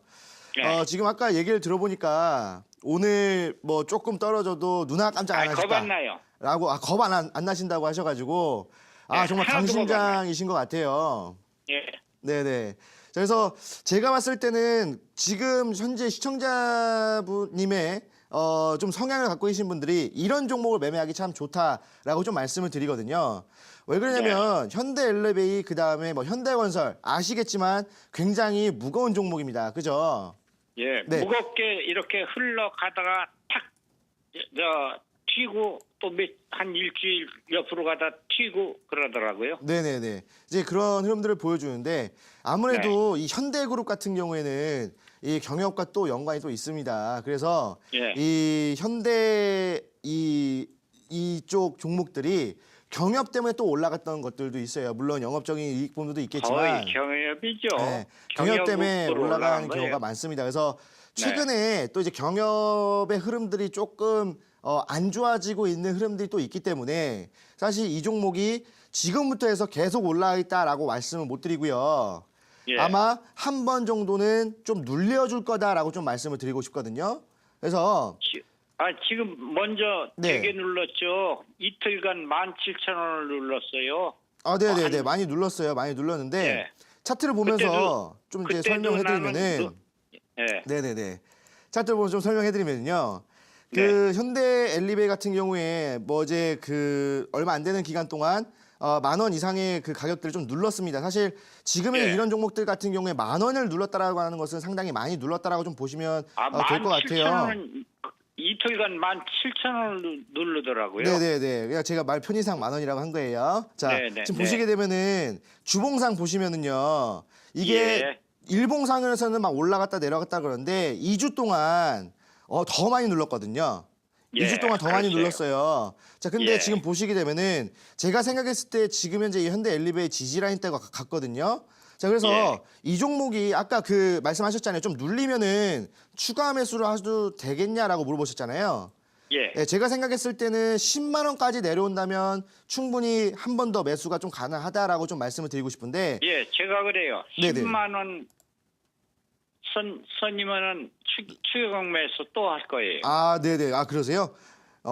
네. 지금 아까 얘기를 들어보니까 오늘 뭐 조금 떨어져도 누나 깜짝 안 하셨다. 겁 안 나요. 라고 겁 안 나신다고 하셔가지고 네, 정말 하나도 겁 안 강심장이신 것 같아요. 예. 네네. 그래서 제가 봤을 때는 지금 현재 시청자님의 좀 성향을 갖고 계신 분들이 이런 종목을 매매하기 참 좋다라고 좀 말씀을 드리거든요. 왜 그러냐면 현대엘리베이 그다음에 뭐 현대건설 아시겠지만 굉장히 무거운 종목입니다. 그죠? 예. 네. 무겁게 이렇게 흘러가다가 탁 튀고 또 한 일주일 옆으로 가다 튀고 그러더라고요. 네네네. 이제 그런 흐름들을 보여주는데 아무래도 이 현대그룹 같은 경우에는 이 경영과 또 연관이 또 있습니다. 그래서 예. 이 현대 이쪽 종목들이 경협 때문에 또 올라갔던 것들도 있어요. 물론 영업적인 이익 부분도 있겠지만 거의 경협이죠. 네, 경협 때문에 경협으로 올라가는 거예요. 경우가 많습니다. 그래서 최근에 또 이제 경협의 흐름들이 조금 안 좋아지고 있는 흐름들이 또 있기 때문에 사실 이 종목이 지금부터 해서 계속 올라있다라고 말씀을 못 드리고요. 예. 아마 한 번 정도는 좀 눌려줄 거다라고 좀 말씀을 드리고 싶거든요. 그래서 지금 먼저 네. 되게 눌렀죠. 이틀간 17,000원을 눌렀어요. 네네네. 많이 눌렀어요. 많이 눌렀는데 예. 차트를 보면서 좀 이제 그때도 설명해드리면은 나는 예. 네네네. 차트를 보면서 좀 설명해드리면요. 그 현대 엘리베이 같은 경우에 뭐 이제 그 얼마 안 되는 기간 동안 10,000원 이상의 그 가격들을 좀 눌렀습니다. 사실 지금의 예. 이런 종목들 같은 경우에 10,000원을 눌렀다라고 하는 것은 상당히 많이 눌렀다라고 좀 보시면 될 것 같아요. 17,000원 이틀간 17,000원을 누르더라고요. 네네네. 그냥 제가 말 편의상 10,000원이라고 한 거예요. 자, 네네, 지금 네. 보시게 되면은 주봉상 보시면은요. 이게 예. 일봉상에서는 막 올라갔다 내려갔다 그러는데 2주 동안 더 많이 눌렀거든요. 예, 2주 동안 더 많이 그렇죠. 눌렀어요. 자, 근데 예. 지금 보시게 되면은 제가 생각했을 때 지금 현재 이 현대 엘리베이 지지라인 때가 같거든요. 자, 그래서 예. 이 종목이 아까 그 말씀하셨잖아요. 좀 눌리면은 추가 매수를 해도 되겠냐라고 물어보셨잖아요. 예. 네, 제가 생각했을 때는 10만 원까지 내려온다면 충분히 한 번 더 매수가 좀 가능하다라고 좀 말씀을 드리고 싶은데 예, 제가 그래요. 네네. 10만 원 선이면은 추격 매수 또 할 거예요. 네네. 그러세요?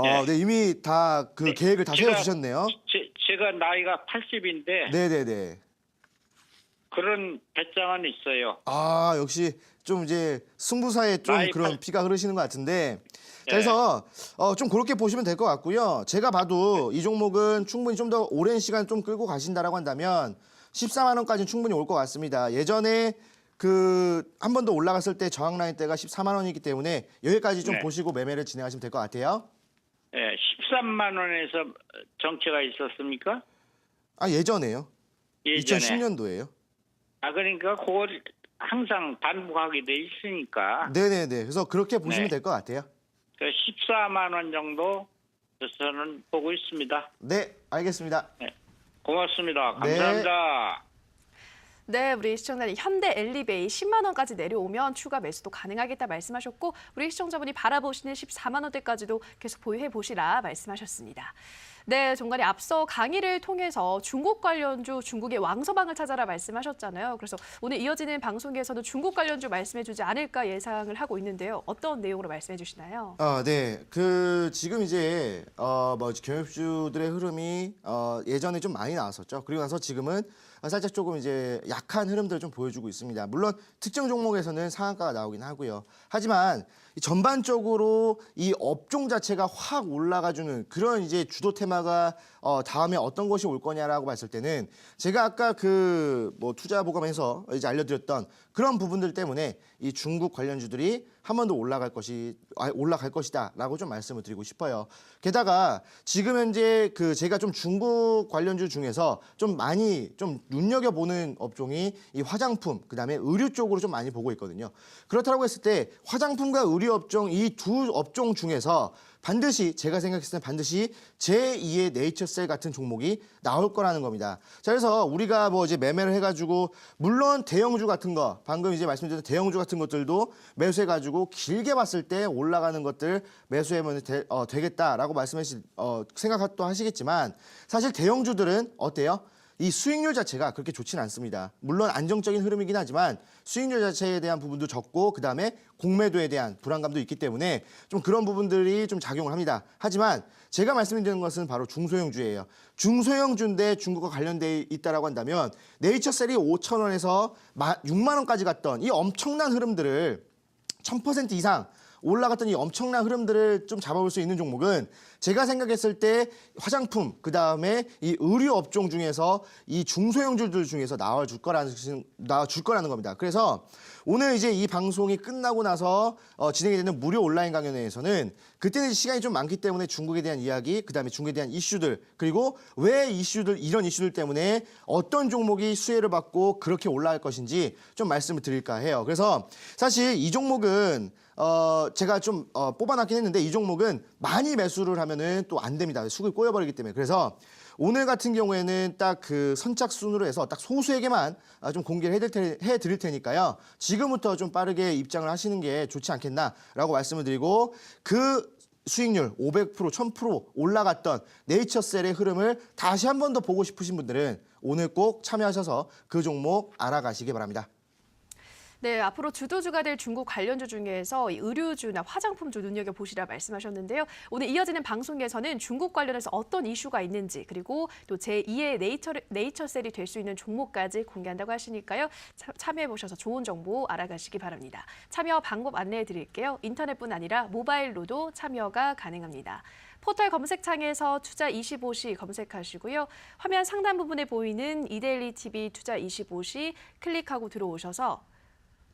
예. 네, 이미 다 그 계획을 다 제가- 세워주셨네요. 제가 나이가 80인데 네네네. 그런 배짱은 있어요. 역시 좀 이제 승부사에 좀 나이 그런 팔- 피가 흐르시는 것 같은데. 자, 예. 그래서 좀 그렇게 보시면 될 것 같고요. 제가 봐도 이 종목은 충분히 좀 더 오랜 시간 좀 끌고 가신다라고 한다면 14만 원까지는 충분히 올 것 같습니다. 예전에 그 한 번 더 올라갔을 때 저항 라인 때가 14만 원이기 때문에 여기까지 좀 네. 보시고 매매를 진행하시면 될 것 같아요. 예, 13만 원에서 정체가 있었습니까? 예전에요. 예전에. 2010년도에요. 그러니까 그걸 항상 반복하게 돼 있으니까 네네네. 그래서 그렇게 보시면 네. 될 것 같아요. 14만 원 정도 저는 보고 있습니다. 네, 알겠습니다. 고맙습니다. 네. 감사합니다. 네, 우리 시청자님 현대 엘리베이 10만 원까지 내려오면 추가 매수도 가능하겠다 말씀하셨고 우리 시청자분이 바라보시는 14만 원대까지도 계속 보유해 보시라 말씀하셨습니다. 네, 종관이 앞서 강의를 통해서 중국 관련주 중국의 왕서방을 찾아라 말씀하셨잖아요. 그래서 오늘 이어지는 방송에서도 중국 관련주 말씀해주지 않을까 예상을 하고 있는데요. 어떤 내용으로 말씀해 주시나요? 네. 지금 이제 경협주들의 흐름이 예전에 좀 많이 나왔었죠. 그리고 나서 지금은 살짝 조금 이제 약한 흐름들을 좀 보여주고 있습니다. 물론 특정 종목에서는 상한가가 나오긴 하고요. 하지만 전반적으로 이 업종 자체가 확 올라가주는 그런 이제 주도 테마가 다음에 어떤 것이 올 거냐라고 봤을 때는 제가 아까 투자 보감에서 이제 알려드렸던 그런 부분들 때문에 이 중국 관련주들이 한 번 더 올라갈 것이다라고 좀 말씀을 드리고 싶어요. 게다가 지금 현재 제가 좀 중국 관련주 중에서 좀 많이 좀 눈여겨보는 업종이 이 화장품, 그다음에 의류 쪽으로 좀 많이 보고 있거든요. 그렇다고 했을 때 화장품과 의류 업종 이 두 업종 중에서 반드시 제가 생각했을 때 반드시 제2의 네이처셀 같은 종목이 나올 거라는 겁니다. 자, 그래서 우리가 이제 매매를 해가지고 물론 대형주 같은 거 방금 이제 말씀드린 대형주 같은 것들도 매수해가지고 길게 봤을 때 올라가는 것들 매수하면 되겠다라고 생각 또 하시겠지만 사실 대형주들은 어때요? 이 수익률 자체가 그렇게 좋지는 않습니다. 물론 안정적인 흐름이긴 하지만 수익률 자체에 대한 부분도 적고 그다음에 공매도에 대한 불안감도 있기 때문에 좀 그런 부분들이 좀 작용을 합니다. 하지만 제가 말씀드리는 것은 바로 중소형주예요. 중소형주인데 중국과 관련돼 있다라고 한다면 네이처셀이 5,000원에서 6만 원까지 갔던 이 엄청난 흐름들을 1000% 이상 올라갔던 이 엄청난 흐름들을 좀 잡아볼 수 있는 종목은 제가 생각했을 때 화장품, 그다음에 이 의류 업종 중에서 이 중소형주들 중에서 나와줄 거라는 겁니다. 그래서 오늘 이제 이 방송이 끝나고 나서 진행이 되는 무료 온라인 강연회에서는 그때는 시간이 좀 많기 때문에 중국에 대한 이야기, 그다음에 중국에 대한 이슈들, 그리고 왜 이런 이슈들 때문에 어떤 종목이 수혜를 받고 그렇게 올라갈 것인지 좀 말씀을 드릴까 해요. 그래서 사실 이 종목은 제가 좀 뽑아놨긴 했는데 이 종목은 많이 매수를 하면은 또 안 됩니다. 수급이 꼬여버리기 때문에. 그래서 오늘 같은 경우에는 딱 선착순으로 해서 딱 소수에게만 좀 공개를 해드릴 테니까요. 지금부터 좀 빠르게 입장을 하시는 게 좋지 않겠나라고 말씀을 드리고 수익률 500%, 1000% 올라갔던 네이처셀의 흐름을 다시 한 번 더 보고 싶으신 분들은 오늘 꼭 참여하셔서 그 종목 알아가시기 바랍니다. 네, 앞으로 주도주가 될 중국 관련주 중에서 이 의류주나 화장품주 눈여겨보시라 말씀하셨는데요. 오늘 이어지는 방송에서는 중국 관련해서 어떤 이슈가 있는지 그리고 또 제2의 네이처셀이 될 수 있는 종목까지 공개한다고 하시니까요. 참여해보셔서 좋은 정보 알아가시기 바랍니다. 참여 방법 안내해 드릴게요. 인터넷뿐 아니라 모바일로도 참여가 가능합니다. 포털 검색창에서 투자25시 검색하시고요. 화면 상단 부분에 보이는 이데일리 TV 투자25시 클릭하고 들어오셔서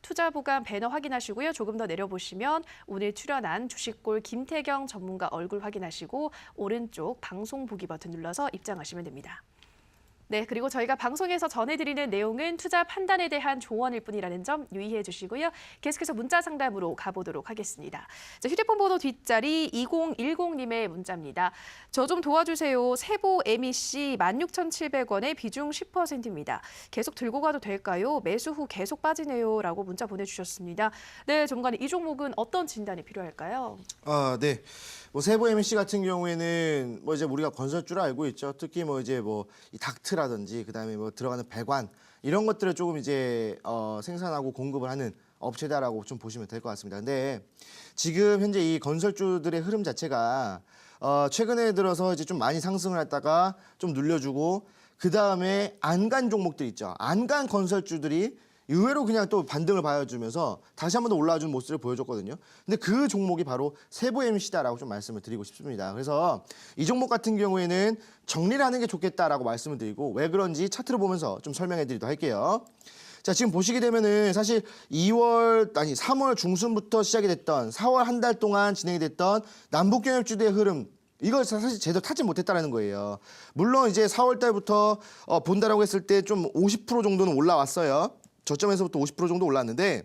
투자 보감 배너 확인하시고요. 조금 더 내려보시면 오늘 출연한 주식골 김태경 전문가 얼굴 확인하시고 오른쪽 방송 보기 버튼 눌러서 입장하시면 됩니다. 네, 그리고 저희가 방송에서 전해드리는 내용은 투자 판단에 대한 조언일 뿐이라는 점 유의해 주시고요. 계속해서 문자 상담으로 가보도록 하겠습니다. 자, 휴대폰 번호 뒷자리 2010님의 문자입니다. 저 좀 도와주세요. 세보 MEC 16,700원에 비중 10%입니다. 계속 들고 가도 될까요? 매수 후 계속 빠지네요. 라고 문자 보내주셨습니다. 네, 전문가님, 이 종목은 어떤 진단이 필요할까요? 네. 세보 MEC 같은 경우에는 이제 우리가 건설주로 알고 있죠. 특히 이 닥트라든지 그다음에 들어가는 배관 이런 것들을 조금 이제 생산하고 공급을 하는 업체다라고 좀 보시면 될 것 같습니다. 근데 지금 현재 이 건설주들의 흐름 자체가 최근에 들어서 이제 좀 많이 상승을 했다가 좀 눌려주고 그다음에 안간 종목들 있죠. 안간 건설주들이 의외로 그냥 또 반등을 봐주면서 다시 한 번 더 올라와주는 모습을 보여줬거든요. 근데 그 종목이 바로 세보 MEC다라고 좀 말씀을 드리고 싶습니다. 그래서 이 종목 같은 경우에는 정리를 하는 게 좋겠다라고 말씀을 드리고 왜 그런지 차트를 보면서 좀 설명해 드리도록 할게요. 자, 지금 보시게 되면은 사실 3월 중순부터 시작이 됐던 4월 한 달 동안 진행이 됐던 남북경협주대의 흐름 이걸 사실 제대로 타지 못했다는 거예요. 물론 이제 4월 달부터 본다라고 했을 때 좀 50% 정도는 올라왔어요. 저점에서부터 50% 정도 올랐는데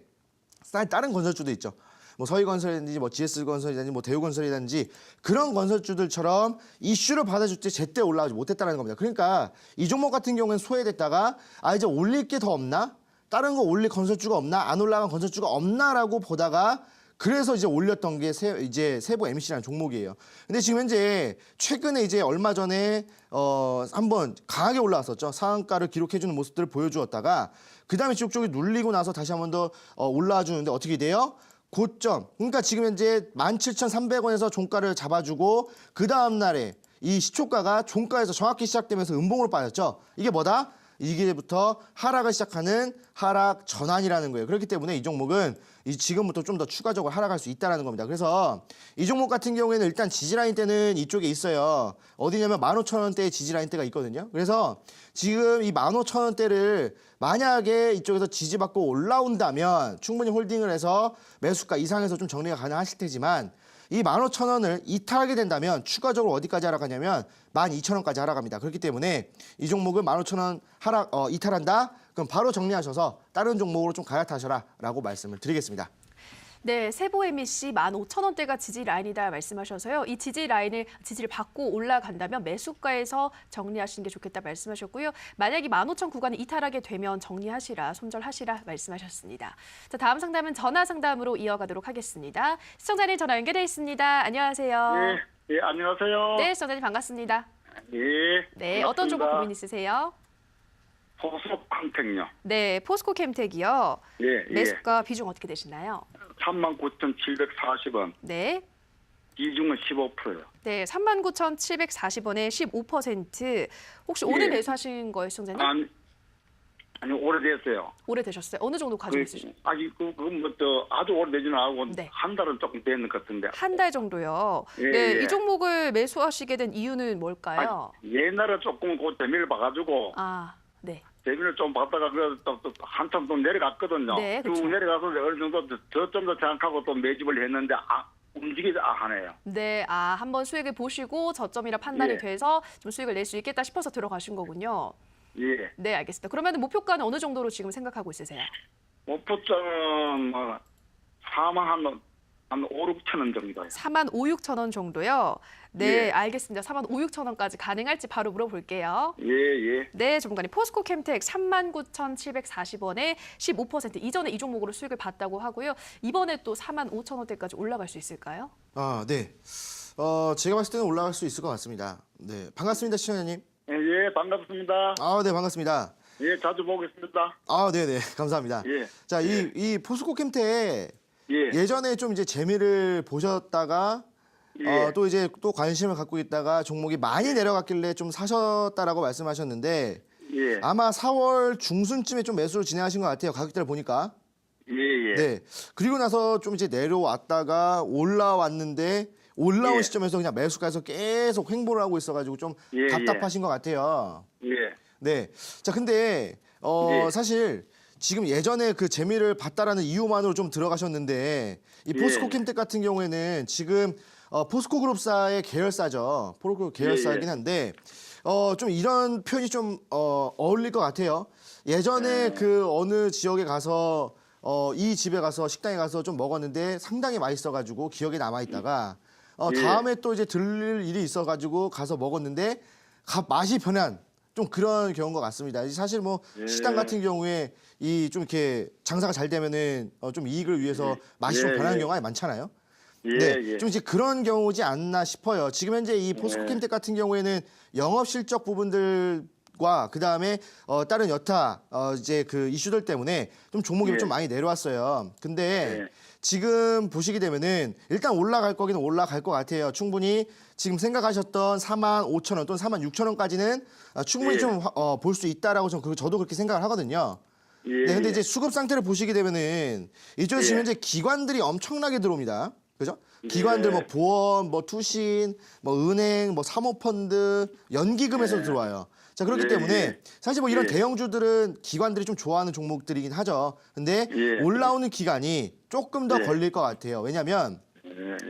다른 건설주도 있죠. 뭐 서희건설이라든지 뭐 GS건설이라든지 뭐 대우건설이라든지 그런 건설주들처럼 이슈를 받아줄 때 제때 올라가지 못했다는 겁니다. 그러니까 이 종목 같은 경우는 소외됐다가 이제 올릴 게 더 없나? 다른 거 올릴 건설주가 없나? 안 올라간 건설주가 없나라고 보다가 그래서 이제 올렸던 게 이제 세부 MC라는 종목이에요. 근데 지금 현재 최근에 이제 얼마 전에 한번 강하게 올라왔었죠. 상한가를 기록해주는 모습들을 보여주었다가 그 다음에 쭉쭉이 눌리고 나서 다시 한 번 더 올라와 주는데 어떻게 돼요? 고점. 그러니까 지금 현재 17,300원에서 종가를 잡아주고 그 다음 날에 이 시초가가 종가에서 정확히 시작되면서 음봉으로 빠졌죠. 이게 뭐다? 이게부터 하락을 시작하는 하락 전환이라는 거예요. 그렇기 때문에 이 종목은 지금부터 좀 더 추가적으로 하락할 수 있다는 겁니다. 그래서 이 종목 같은 경우에는 일단 지지라인 때는 이쪽에 있어요. 어디냐면 15,000원대의 지지라인 때가 있거든요. 그래서 지금 이 15,000원대를 만약에 이쪽에서 지지받고 올라온다면 충분히 홀딩을 해서 매수가 이상에서 좀 정리가 가능하실 테지만 이 15,000원을 이탈하게 된다면 추가적으로 어디까지 하락하냐면 12,000원까지 하락합니다. 그렇기 때문에 이 종목은 15,000원 하락 이탈한다? 그럼 바로 정리하셔서 다른 종목으로 좀 갈아타셔라라고 말씀을 드리겠습니다. 네, 세보 MEC 15,000원대가 지지 라인이다 말씀하셔서요. 이 지지를 받고 올라간다면 매수가에서 정리하시는 게 좋겠다 말씀하셨고요. 만약에 15,000 구간을 이탈하게 되면 정리하시라, 손절하시라 말씀하셨습니다. 자, 다음 상담은 전화 상담으로 이어가도록 하겠습니다. 시청자님 전화 연결돼 있습니다. 안녕하세요. 예, 예, 안녕하세요. 네, 시청자님 반갑습니다. 예. 네, 어떤 종목 고민 있으세요? 포스코캠텍요. 네, 포스코 캠텍이요. 예, 매수가 비중 어떻게 되시나요? 39,740원. 네. 비중은 15%요. 네, 39,740원에 15%. 혹시 오늘 예. 매수하신 거예요, 시청자님? 아니 오래됐어요. 오래되셨어요? 어느 정도 가지고 있으세요? 아직 아주 오래되지는 않고 네. 한 달은 조금 되는 것 같은데. 한 달 정도요. 예, 네, 예. 이 종목을 매수하시게 된 이유는 뭘까요? 옛날에 조금 그 재미를 봐가지고 네. 재미를 좀 봤다가 그래서 또 한참 또 내려갔거든요. 네, 쭉 그쵸. 내려가서 어느 정도 저점 더 생각하고 또 매집을 했는데 움직이지 하네요. 네, 한번 수익을 보시고 저점이라 판단이 예. 돼서 좀 수익을 낼 수 있겠다 싶어서 들어가신 거군요. 예. 네, 알겠습니다. 그러면 목표가는 어느 정도로 지금 생각하고 있으세요? 목표점은 4만 한 5, 6천 원 정도요. 45,000원 정도요. 네, 예. 알겠습니다. 45,000원까지 가능할지 바로 물어볼게요. 예. 네, 전문가님 포스코 캠텍 39,740원에 15% 이전에 이 종목으로 수익을 봤다고 하고요. 이번에 또 45,000원대까지 올라갈 수 있을까요? 네. 제가 봤을 때는 올라갈 수 있을 것 같습니다. 네, 반갑습니다, 시청자님. 예, 반갑습니다. 네, 반갑습니다. 예, 자주 보겠습니다. 네네, 감사합니다. 예. 자, 이 포스코 캠텍 예. 예전에 좀 이제 재미를 보셨다가 예. 또 이제 또 관심을 갖고 있다가 종목이 많이 내려갔길래 좀 사셨다라고 말씀하셨는데 예. 아마 4월 중순쯤에 좀 매수를 진행하신 것 같아요. 가격대를 보니까. 예. 네. 그리고 나서 좀 이제 내려왔다가 올라왔는데 올라온 예. 시점에서 그냥 매수가에서 계속 횡보를 하고 있어가지고 좀 예, 답답하신 것 같아요. 예. 네. 자, 근데 예. 사실 지금 예전에 그 재미를 봤다라는 이유만으로 좀 들어가셨는데 이 포스코 예. 캠텍 같은 경우에는 지금 포스코 그룹사의 계열사죠. 포스코 계열사이긴 한데 좀 이런 표현이 좀 어울릴 것 같아요. 예전에 그 어느 지역에 가서 이 집에 가서 식당에 가서 좀 먹었는데 상당히 맛있어가지고 기억에 남아 있다가 예. 다음에 또 이제 들릴 일이 있어가지고 가서 먹었는데 맛이 변한 좀 그런 경우인 것 같습니다. 사실 뭐 시장 같은 경우에 이 좀 이렇게 장사가 잘 되면은 좀 이익을 위해서 맛이 좀 변하는 경우가 많잖아요. 네, 좀 이제 그런 경우지 않나 싶어요. 지금 현재 이 포스코 캠텍 같은 경우에는 영업 실적 부분들과 그 다음에 다른 여타 이제 그 이슈들 때문에 좀 종목이 좀 많이 내려왔어요. 근데 지금 보시게 되면은 일단 올라갈 거기는 올라갈 것 같아요. 충분히 지금 생각하셨던 45,000원 또는 46,000원까지는 충분히 좀 볼 수 있다라고 저도 그렇게 생각을 하거든요. 네, 근데 이제 수급 상태를 보시게 되면은 이쪽에 지금 현재 기관들이 엄청나게 들어옵니다. 그죠? 기관들 뭐 보험, 뭐 투신, 뭐 은행, 뭐 사모펀드, 연기금에서도 들어와요. 자, 그렇기 때문에 사실 뭐 이런 대형주들은 기관들이 좀 좋아하는 종목들이긴 하죠. 근데 올라오는 기간이 조금 더 걸릴 것 같아요. 왜냐하면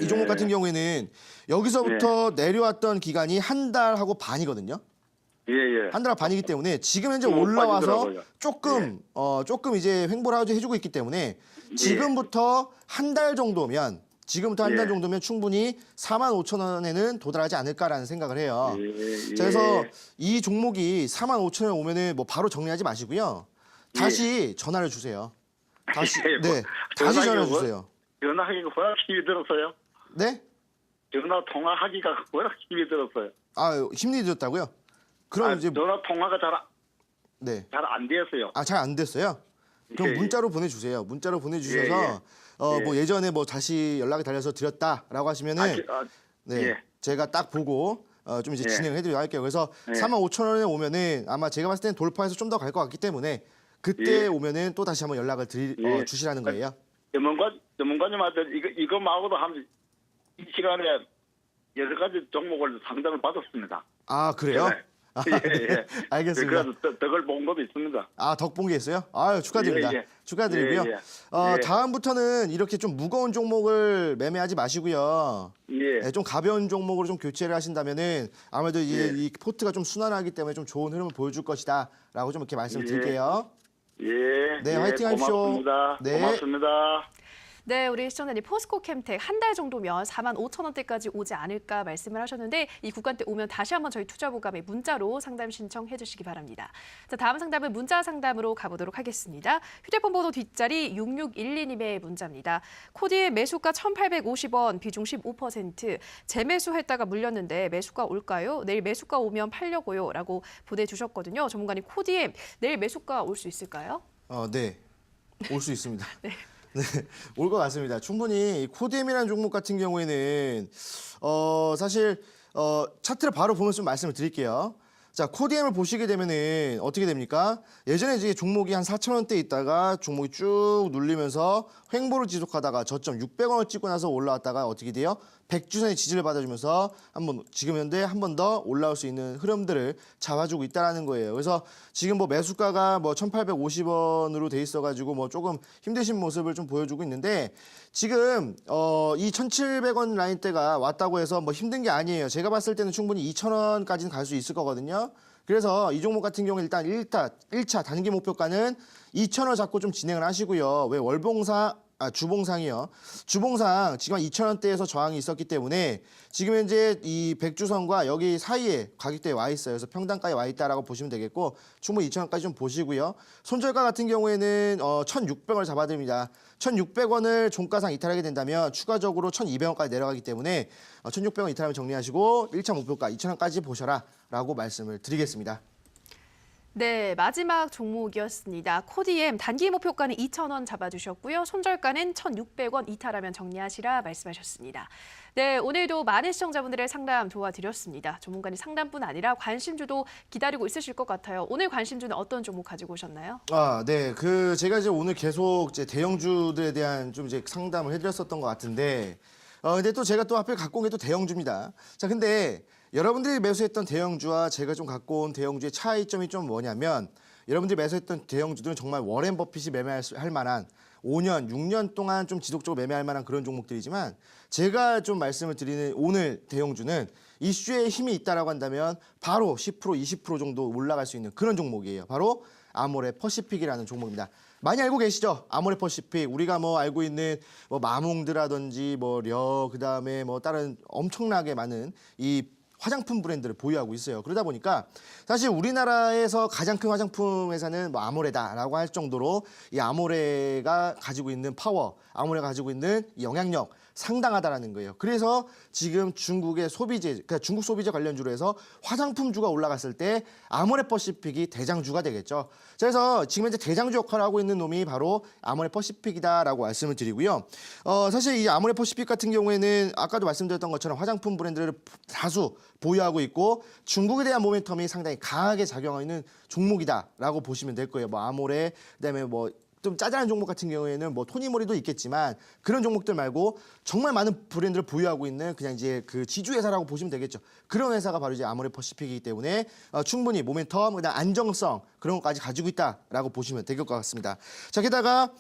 이 종목 같은 경우에는 여기서부터 내려왔던 기간이 한 달하고 반이거든요. 예. 한 달 반이기 때문에 지금 현재 좀 올라와서 빠지더라고요. 조금 이제 횡보를 해주고 있기 때문에 지금부터 한 달 정도면 충분히 45,000원에는 도달하지 않을까라는 생각을 해요. 예. 자, 그래서 이 종목이 45,000원 오면은 뭐 바로 정리하지 마시고요. 다시 전화를 주세요. 다시 예, 뭐, 다시 전화 전화기 주세요. 전화하기가 워낙 힘이 들었어요. 네? 전화 통화하기가 워낙 힘이 들었어요. 아, 힘이 들었다고요? 그럼 이제 전화 통화가 네. 잘 안 됐어요. 잘 안 됐어요? 그럼 예. 문자로 보내주세요. 문자로 보내주셔서 뭐 예전에 뭐 다시 연락이 달려서 드렸다라고 하시면은 네, 제가 딱 보고 좀 이제 진행해드리도록 할게요. 그래서 45,000원에 오면은 아마 제가 봤을 때는 돌파해서 좀 더 갈 것 같기 때문에 그때 오면은 또 다시 한번 연락을 주시라는 거예요. 전문가님한테 이거 말고도 이 시간에 여러 가지 종목을 상담을 받았습니다. 아, 그래요? 네. 네. 알겠습니다. 그래서 덕을 본 것도 있습니다. 덕 본 게 있어요? 아유, 축하드립니다. 축하드리고요. 다음부터는 이렇게 좀 무거운 종목을 매매하지 마시고요. 네, 좀 가벼운 종목으로 좀 교체를 하신다면은 아무래도 이 포트가 좀 순환하기 때문에 좀 좋은 흐름을 보여줄 것이다라고 좀 이렇게 말씀을 드릴게요. 네, 화이팅 하십시오. 고맙습니다. 네. 고맙습니다. 네, 우리 시청자님 포스코 캠텍 한 달 정도면 45,000원대까지 오지 않을까 말씀을 하셨는데 이 구간대 오면 다시 한번 저희 투자보감에 문자로 상담 신청해 주시기 바랍니다. 자, 다음 상담은 문자 상담으로 가보도록 하겠습니다. 휴대폰 번호 뒷자리 6612님의 문자입니다. 코디의 매수가 1,850원, 비중 15%, 재매수했다가 물렸는데 매수가 올까요? 내일 매수가 오면 팔려고요. 라고 보내주셨거든요. 전문가님, 코디엠 내일 매수가 올 수 있을까요? 네, 올 수 있습니다. 네. 네, 올 것 같습니다. 충분히 코디엠이라는 종목 같은 경우에는 사실 차트를 바로 보면서 좀 말씀을 드릴게요. 자, 코디엠을 보시게 되면은 어떻게 됩니까? 예전에 이제 종목이 한 4,000원대 있다가 종목이 쭉 눌리면서 횡보를 지속하다가 저점 600원을 찍고 나서 올라왔다가 어떻게 돼요? 100주선의 지지를 받아주면서 지금 현재 한 번 더 올라올 수 있는 흐름들을 잡아주고 있다라는 거예요. 그래서 지금 뭐 매수가가 뭐 1,850원으로 돼 있어가지고 뭐 조금 힘드신 모습을 좀 보여주고 있는데 지금 이 1,700원 라인대가 왔다고 해서 뭐 힘든 게 아니에요. 제가 봤을 때는 충분히 2,000원까지는 갈 수 있을 거거든요. 그래서 이 종목 같은 경우는 일단 1차 단기 목표가는 2,000원 잡고 좀 진행을 하시고요. 왜 주봉상이요. 주봉상 지금 2,000원대에서 저항이 있었기 때문에 지금 현재 이 백주선과 여기 사이에 가격대에 와 있어요. 그래서 평단가에 와 있다라고 보시면 되겠고 충분히 2,000원까지 좀 보시고요. 손절가 같은 경우에는 1,600원을 잡아드립니다. 1,600원을 종가상 이탈하게 된다면 추가적으로 1,200원까지 내려가기 때문에 1,600원 이탈하면 정리하시고 1차 목표가 2,000원까지 보셔라라고 말씀을 드리겠습니다. 네, 마지막 종목이었습니다. 코디엠 단기 목표가는 2,000원 잡아주셨고요. 손절가는 1,600원 이탈하면 정리하시라 말씀하셨습니다. 네, 오늘도 많은 시청자분들의 상담 도와드렸습니다. 전문가님 상담뿐 아니라 관심주도 기다리고 있으실 것 같아요. 오늘 관심주는 어떤 종목 가지고 오셨나요? 네, 제가 이제 오늘 계속 이제 대형주들에 대한 좀 이제 상담을 해드렸었던 것 같은데, 근데 또 제가 또 하필 갖고 온 게 또 대형주입니다. 자, 근데 여러분들이 매수했던 대형주와 제가 좀 갖고 온 대형주의 차이점이 좀 뭐냐면 여러분들이 매수했던 대형주들은 정말 워렌 버핏이 매매할 만한 5년, 6년 동안 좀 지속적으로 매매할 만한 그런 종목들이지만 제가 좀 말씀을 드리는 오늘 대형주는 이슈에 힘이 있다라고 한다면 바로 10%, 20% 정도 올라갈 수 있는 그런 종목이에요. 바로 아모레 퍼시픽이라는 종목입니다. 많이 알고 계시죠? 아모레 퍼시픽. 우리가 뭐 알고 있는 뭐 마몽드라든지 그다음에 뭐 다른 엄청나게 많은 이 화장품 브랜드를 보유하고 있어요. 그러다 보니까 사실 우리나라에서 가장 큰 화장품 회사는 뭐 아모레다라고 할 정도로 이 아모레가 가지고 있는 파워, 아모레가 가지고 있는 이 영향력 상당하다라는 거예요. 그래서 지금 중국의 소비재, 그러니까 중국 소비재 관련주로 해서 화장품주가 올라갔을 때 아모레 퍼시픽이 대장주가 되겠죠. 그래서 지금 현재 대장주 역할을 하고 있는 놈이 바로 아모레 퍼시픽이다라고 말씀을 드리고요. 사실 이 아모레 퍼시픽 같은 경우에는 아까도 말씀드렸던 것처럼 화장품 브랜드를 다수 보유하고 있고 중국에 대한 모멘텀이 상당히 강하게 작용하고 있는 종목이다라고 보시면 될 거예요. 뭐 아모레, 그다음에 뭐 좀 짜잘한 종목 같은 경우에는 뭐 토니모리도 있겠지만 그런 종목들 말고 정말 많은 브랜드를 보유하고 있는 그냥 이제 그 지주 회사라고 보시면 되겠죠. 그런 회사가 바로 이제 아모레퍼시픽이기 때문에 충분히 모멘텀, 그다음 안정성 그런 것까지 가지고 있다라고 보시면 될 것 같습니다. 자, 게다가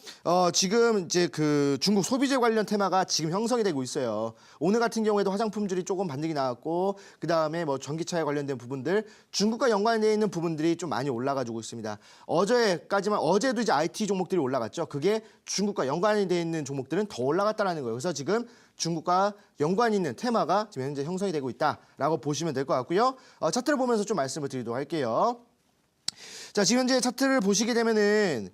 지금 이제 그 중국 소비재 관련 테마가 지금 형성이 되고 있어요. 오늘 같은 경우에도 화장품들이 조금 반등이 나왔고 그다음에 뭐 전기차에 관련된 부분들 중국과 연관되어 있는 부분들이 좀 많이 올라가지고 있습니다. 어제도 이제 IT 종목들이 올라갔죠. 그게 중국과 연관이 되어 있는 종목들은 더 올라갔다라는 거예요. 그래서 지금 중국과 연관이 있는 테마가 지금 현재 형성이 되고 있다라고 보시면 될 것 같고요. 차트를 보면서 좀 말씀을 드리도록 할게요. 자, 지금 현재 차트를 보시게 되면은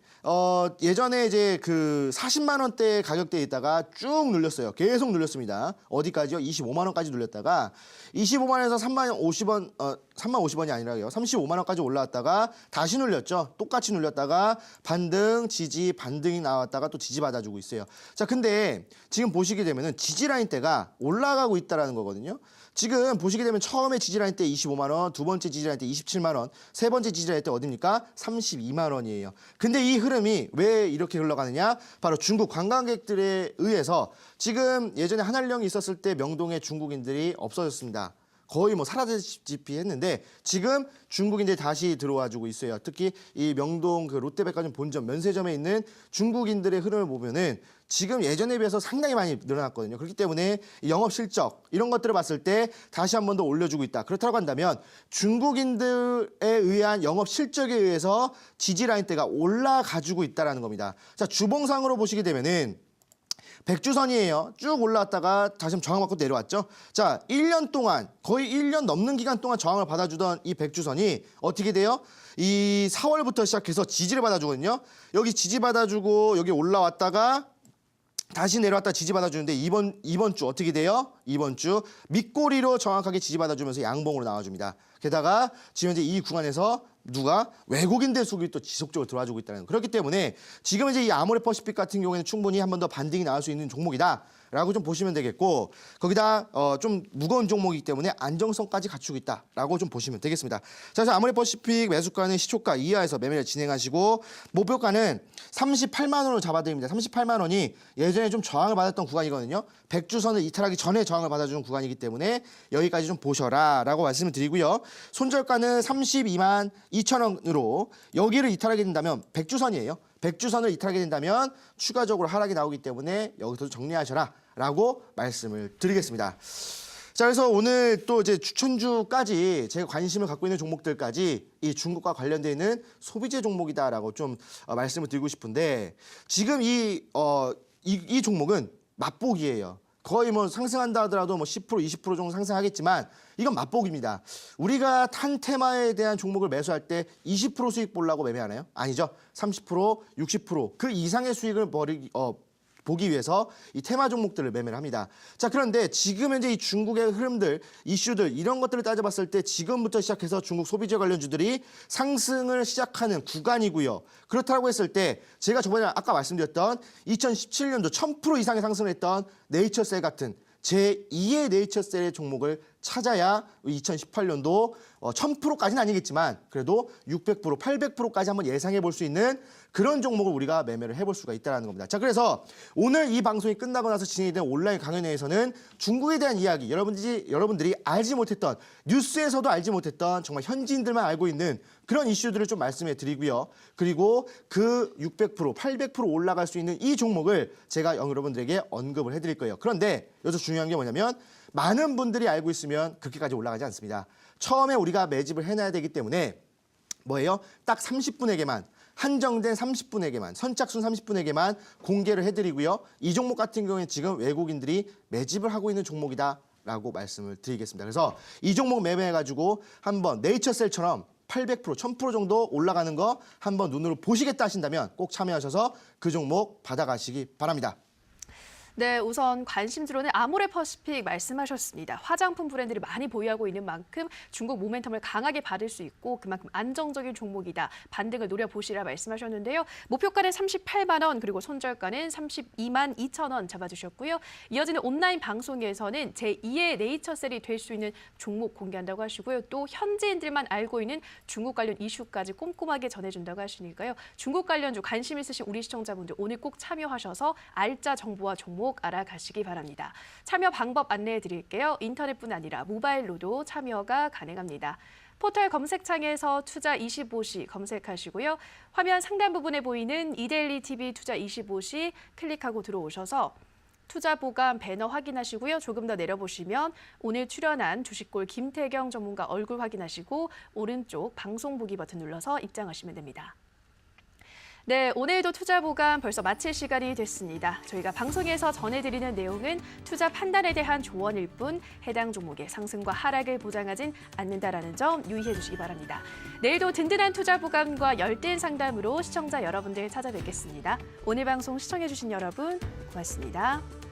예전에 이제 그 40만 원대 가격대에 있다가 쭉 눌렸어요. 계속 눌렸습니다. 어디까지요? 25만 원까지 눌렸다가 25만 원에서 3만 50원 3만 50원이 아니라요. 35만 원까지 올라왔다가 다시 눌렸죠. 똑같이 눌렸다가 반등, 지지, 반등이 나왔다가 또 지지 받아주고 있어요. 자, 근데 지금 보시게 되면은 지지 라인대가 올라가고 있다라는 거거든요. 지금 보시게 되면 처음에 지지라인 때 25만 원, 두 번째 지지라인 때 27만 원, 세 번째 지지라인 때 어딥니까? 32만 원이에요. 근데 이 흐름이 왜 이렇게 흘러가느냐? 바로 중국 관광객들에 의해서 지금 예전에 한한령이 있었을 때 명동에 중국인들이 없어졌습니다. 거의 뭐 사라지다시피 했는데 지금 중국인들이 다시 들어와주고 있어요. 특히 이 명동 그 롯데백화점 본점 면세점에 있는 중국인들의 흐름을 보면은 지금 예전에 비해서 상당히 많이 늘어났거든요. 그렇기 때문에 영업 실적 이런 것들을 봤을 때 다시 한 번 더 올려주고 있다. 그렇다고 한다면 중국인들에 의한 영업 실적에 의해서 지지 라인대가 올라가지고 있다라는 겁니다. 자, 주봉상으로 보시게 되면은 백주선이에요. 쭉 올라왔다가 다시 한번 저항받고 내려왔죠. 자, 1년 동안 거의 1년 넘는 기간 동안 저항을 받아주던 이 백주선이 어떻게 돼요? 이 4월부터 시작해서 지지를 받아주거든요. 여기 지지 받아주고 여기 올라왔다가 다시 내려왔다 지지 받아주는데 이번 주 어떻게 돼요? 이번 주 밑꼬리로 정확하게 지지 받아주면서 양봉으로 나와줍니다. 게다가 지금 현재 이 구간에서 누가 외국인들 수급이 또 지속적으로 들어와주고 있다는 거. 그렇기 때문에 지금 이제 이 아모레퍼시픽 같은 경우에는 충분히 한 번 더 반등이 나올 수 있는 종목이다라고 좀 보시면 되겠고 거기다 좀 무거운 종목이기 때문에 안정성까지 갖추고 있다라고 좀 보시면 되겠습니다. 자, 그래서 아모레퍼시픽 매수가는 시초가 이하에서 매매를 진행하시고 목표가는 38만 원으로 잡아드립니다. 38만 원이 예전에 좀 저항을 받았던 구간이거든요. 백주선을 이탈하기 전에 저항을 받아주는 구간이기 때문에 여기까지 좀 보셔라라고 말씀을 드리고요. 손절가는 32만 2천 원으로 여기를 이탈하게 된다면 백주선이에요. 백주선을 이탈하게 된다면 추가적으로 하락이 나오기 때문에 여기서 정리하셔라라고 말씀을 드리겠습니다. 자, 그래서 오늘 또 이제 추천주까지 제가 관심을 갖고 있는 종목들까지 이 중국과 관련되어 있는 소비재 종목이다라고 좀 말씀을 드리고 싶은데 지금 이 종목은 맛보기예요. 거의 뭐 상승한다 하더라도 뭐 10%, 20% 정도 상승하겠지만 이건 맛보기입니다. 우리가 탄 테마에 대한 종목을 매수할 때 20% 수익 보려고 매매하나요? 아니죠. 30%, 60% 그 이상의 수익을 보기 위해서 이 테마 종목들을 매매를 합니다. 자, 그런데 지금 현재 이 중국의 흐름들, 이슈들 이런 것들을 따져봤을 때 지금부터 시작해서 중국 소비재 관련주들이 상승을 시작하는 구간이고요. 그렇다고 했을 때 제가 저번에 아까 말씀드렸던 2017년도 1000% 이상의 상승을 했던 네이처셀 같은 제2의 네이처셀의 종목을 찾아야 2018년도 1000%까지는 아니겠지만 그래도 600%, 800%까지 한번 예상해 볼 수 있는 그런 종목을 우리가 매매를 해볼 수가 있다는 겁니다. 자, 그래서 오늘 이 방송이 끝나고 나서 진행이 된 온라인 강연회에서는 중국에 대한 이야기, 여러분들이 알지 못했던 뉴스에서도 알지 못했던 정말 현지인들만 알고 있는 그런 이슈들을 좀 말씀해 드리고요. 그리고 그 600%, 800% 올라갈 수 있는 이 종목을 제가 여러분들에게 언급을 해드릴 거예요. 그런데 여기서 중요한 게 뭐냐면 많은 분들이 알고 있으면 그렇게까지 올라가지 않습니다. 처음에 우리가 매집을 해놔야 되기 때문에 뭐예요? 딱 30분에게만 한정된 30분에게만 선착순 30분에게만 공개를 해드리고요. 이 종목 같은 경우에 지금 외국인들이 매집을 하고 있는 종목이다라고 말씀을 드리겠습니다. 그래서 이 종목 매매해가지고 한번 네이처셀처럼 800%, 1000% 정도 올라가는 거 한번 눈으로 보시겠다 하신다면 꼭 참여하셔서 그 종목 받아가시기 바랍니다. 네, 우선 관심주로는 아모레퍼시픽 말씀하셨습니다. 화장품 브랜드를 많이 보유하고 있는 만큼 중국 모멘텀을 강하게 받을 수 있고 그만큼 안정적인 종목이다. 반등을 노려보시라 말씀하셨는데요. 목표가는 38만 원 그리고 손절가는 32만 2천 원 잡아주셨고요. 이어지는 온라인 방송에서는 제2의 네이처셀이 될 수 있는 종목 공개한다고 하시고요. 또 현지인들만 알고 있는 중국 관련 이슈까지 꼼꼼하게 전해준다고 하시니까요. 중국 관련주 관심 있으신 우리 시청자분들 오늘 꼭 참여하셔서 알짜 정보와 종목 알아가시기 바랍니다. 참여 방법 안내해 드릴게요. 인터넷뿐 아니라 모바일로도 참여가 가능합니다. 포털 검색창에서 투자25시 검색하시고요. 화면 상단 부분에 보이는 이데일리 TV 투자25시 클릭하고 들어오셔서 투자 보감 배너 확인하시고요. 조금 더 내려보시면 오늘 출연한 주식골 김태경 전문가 얼굴 확인하시고 오른쪽 방송 보기 버튼 눌러서 입장하시면 됩니다. 네, 오늘도 투자 보감 벌써 마칠 시간이 됐습니다. 저희가 방송에서 전해드리는 내용은 투자 판단에 대한 조언일 뿐 해당 종목의 상승과 하락을 보장하진 않는다라는 점 유의해 주시기 바랍니다. 내일도 든든한 투자 보감과 열띤 상담으로 시청자 여러분들 찾아뵙겠습니다. 오늘 방송 시청해 주신 여러분 고맙습니다.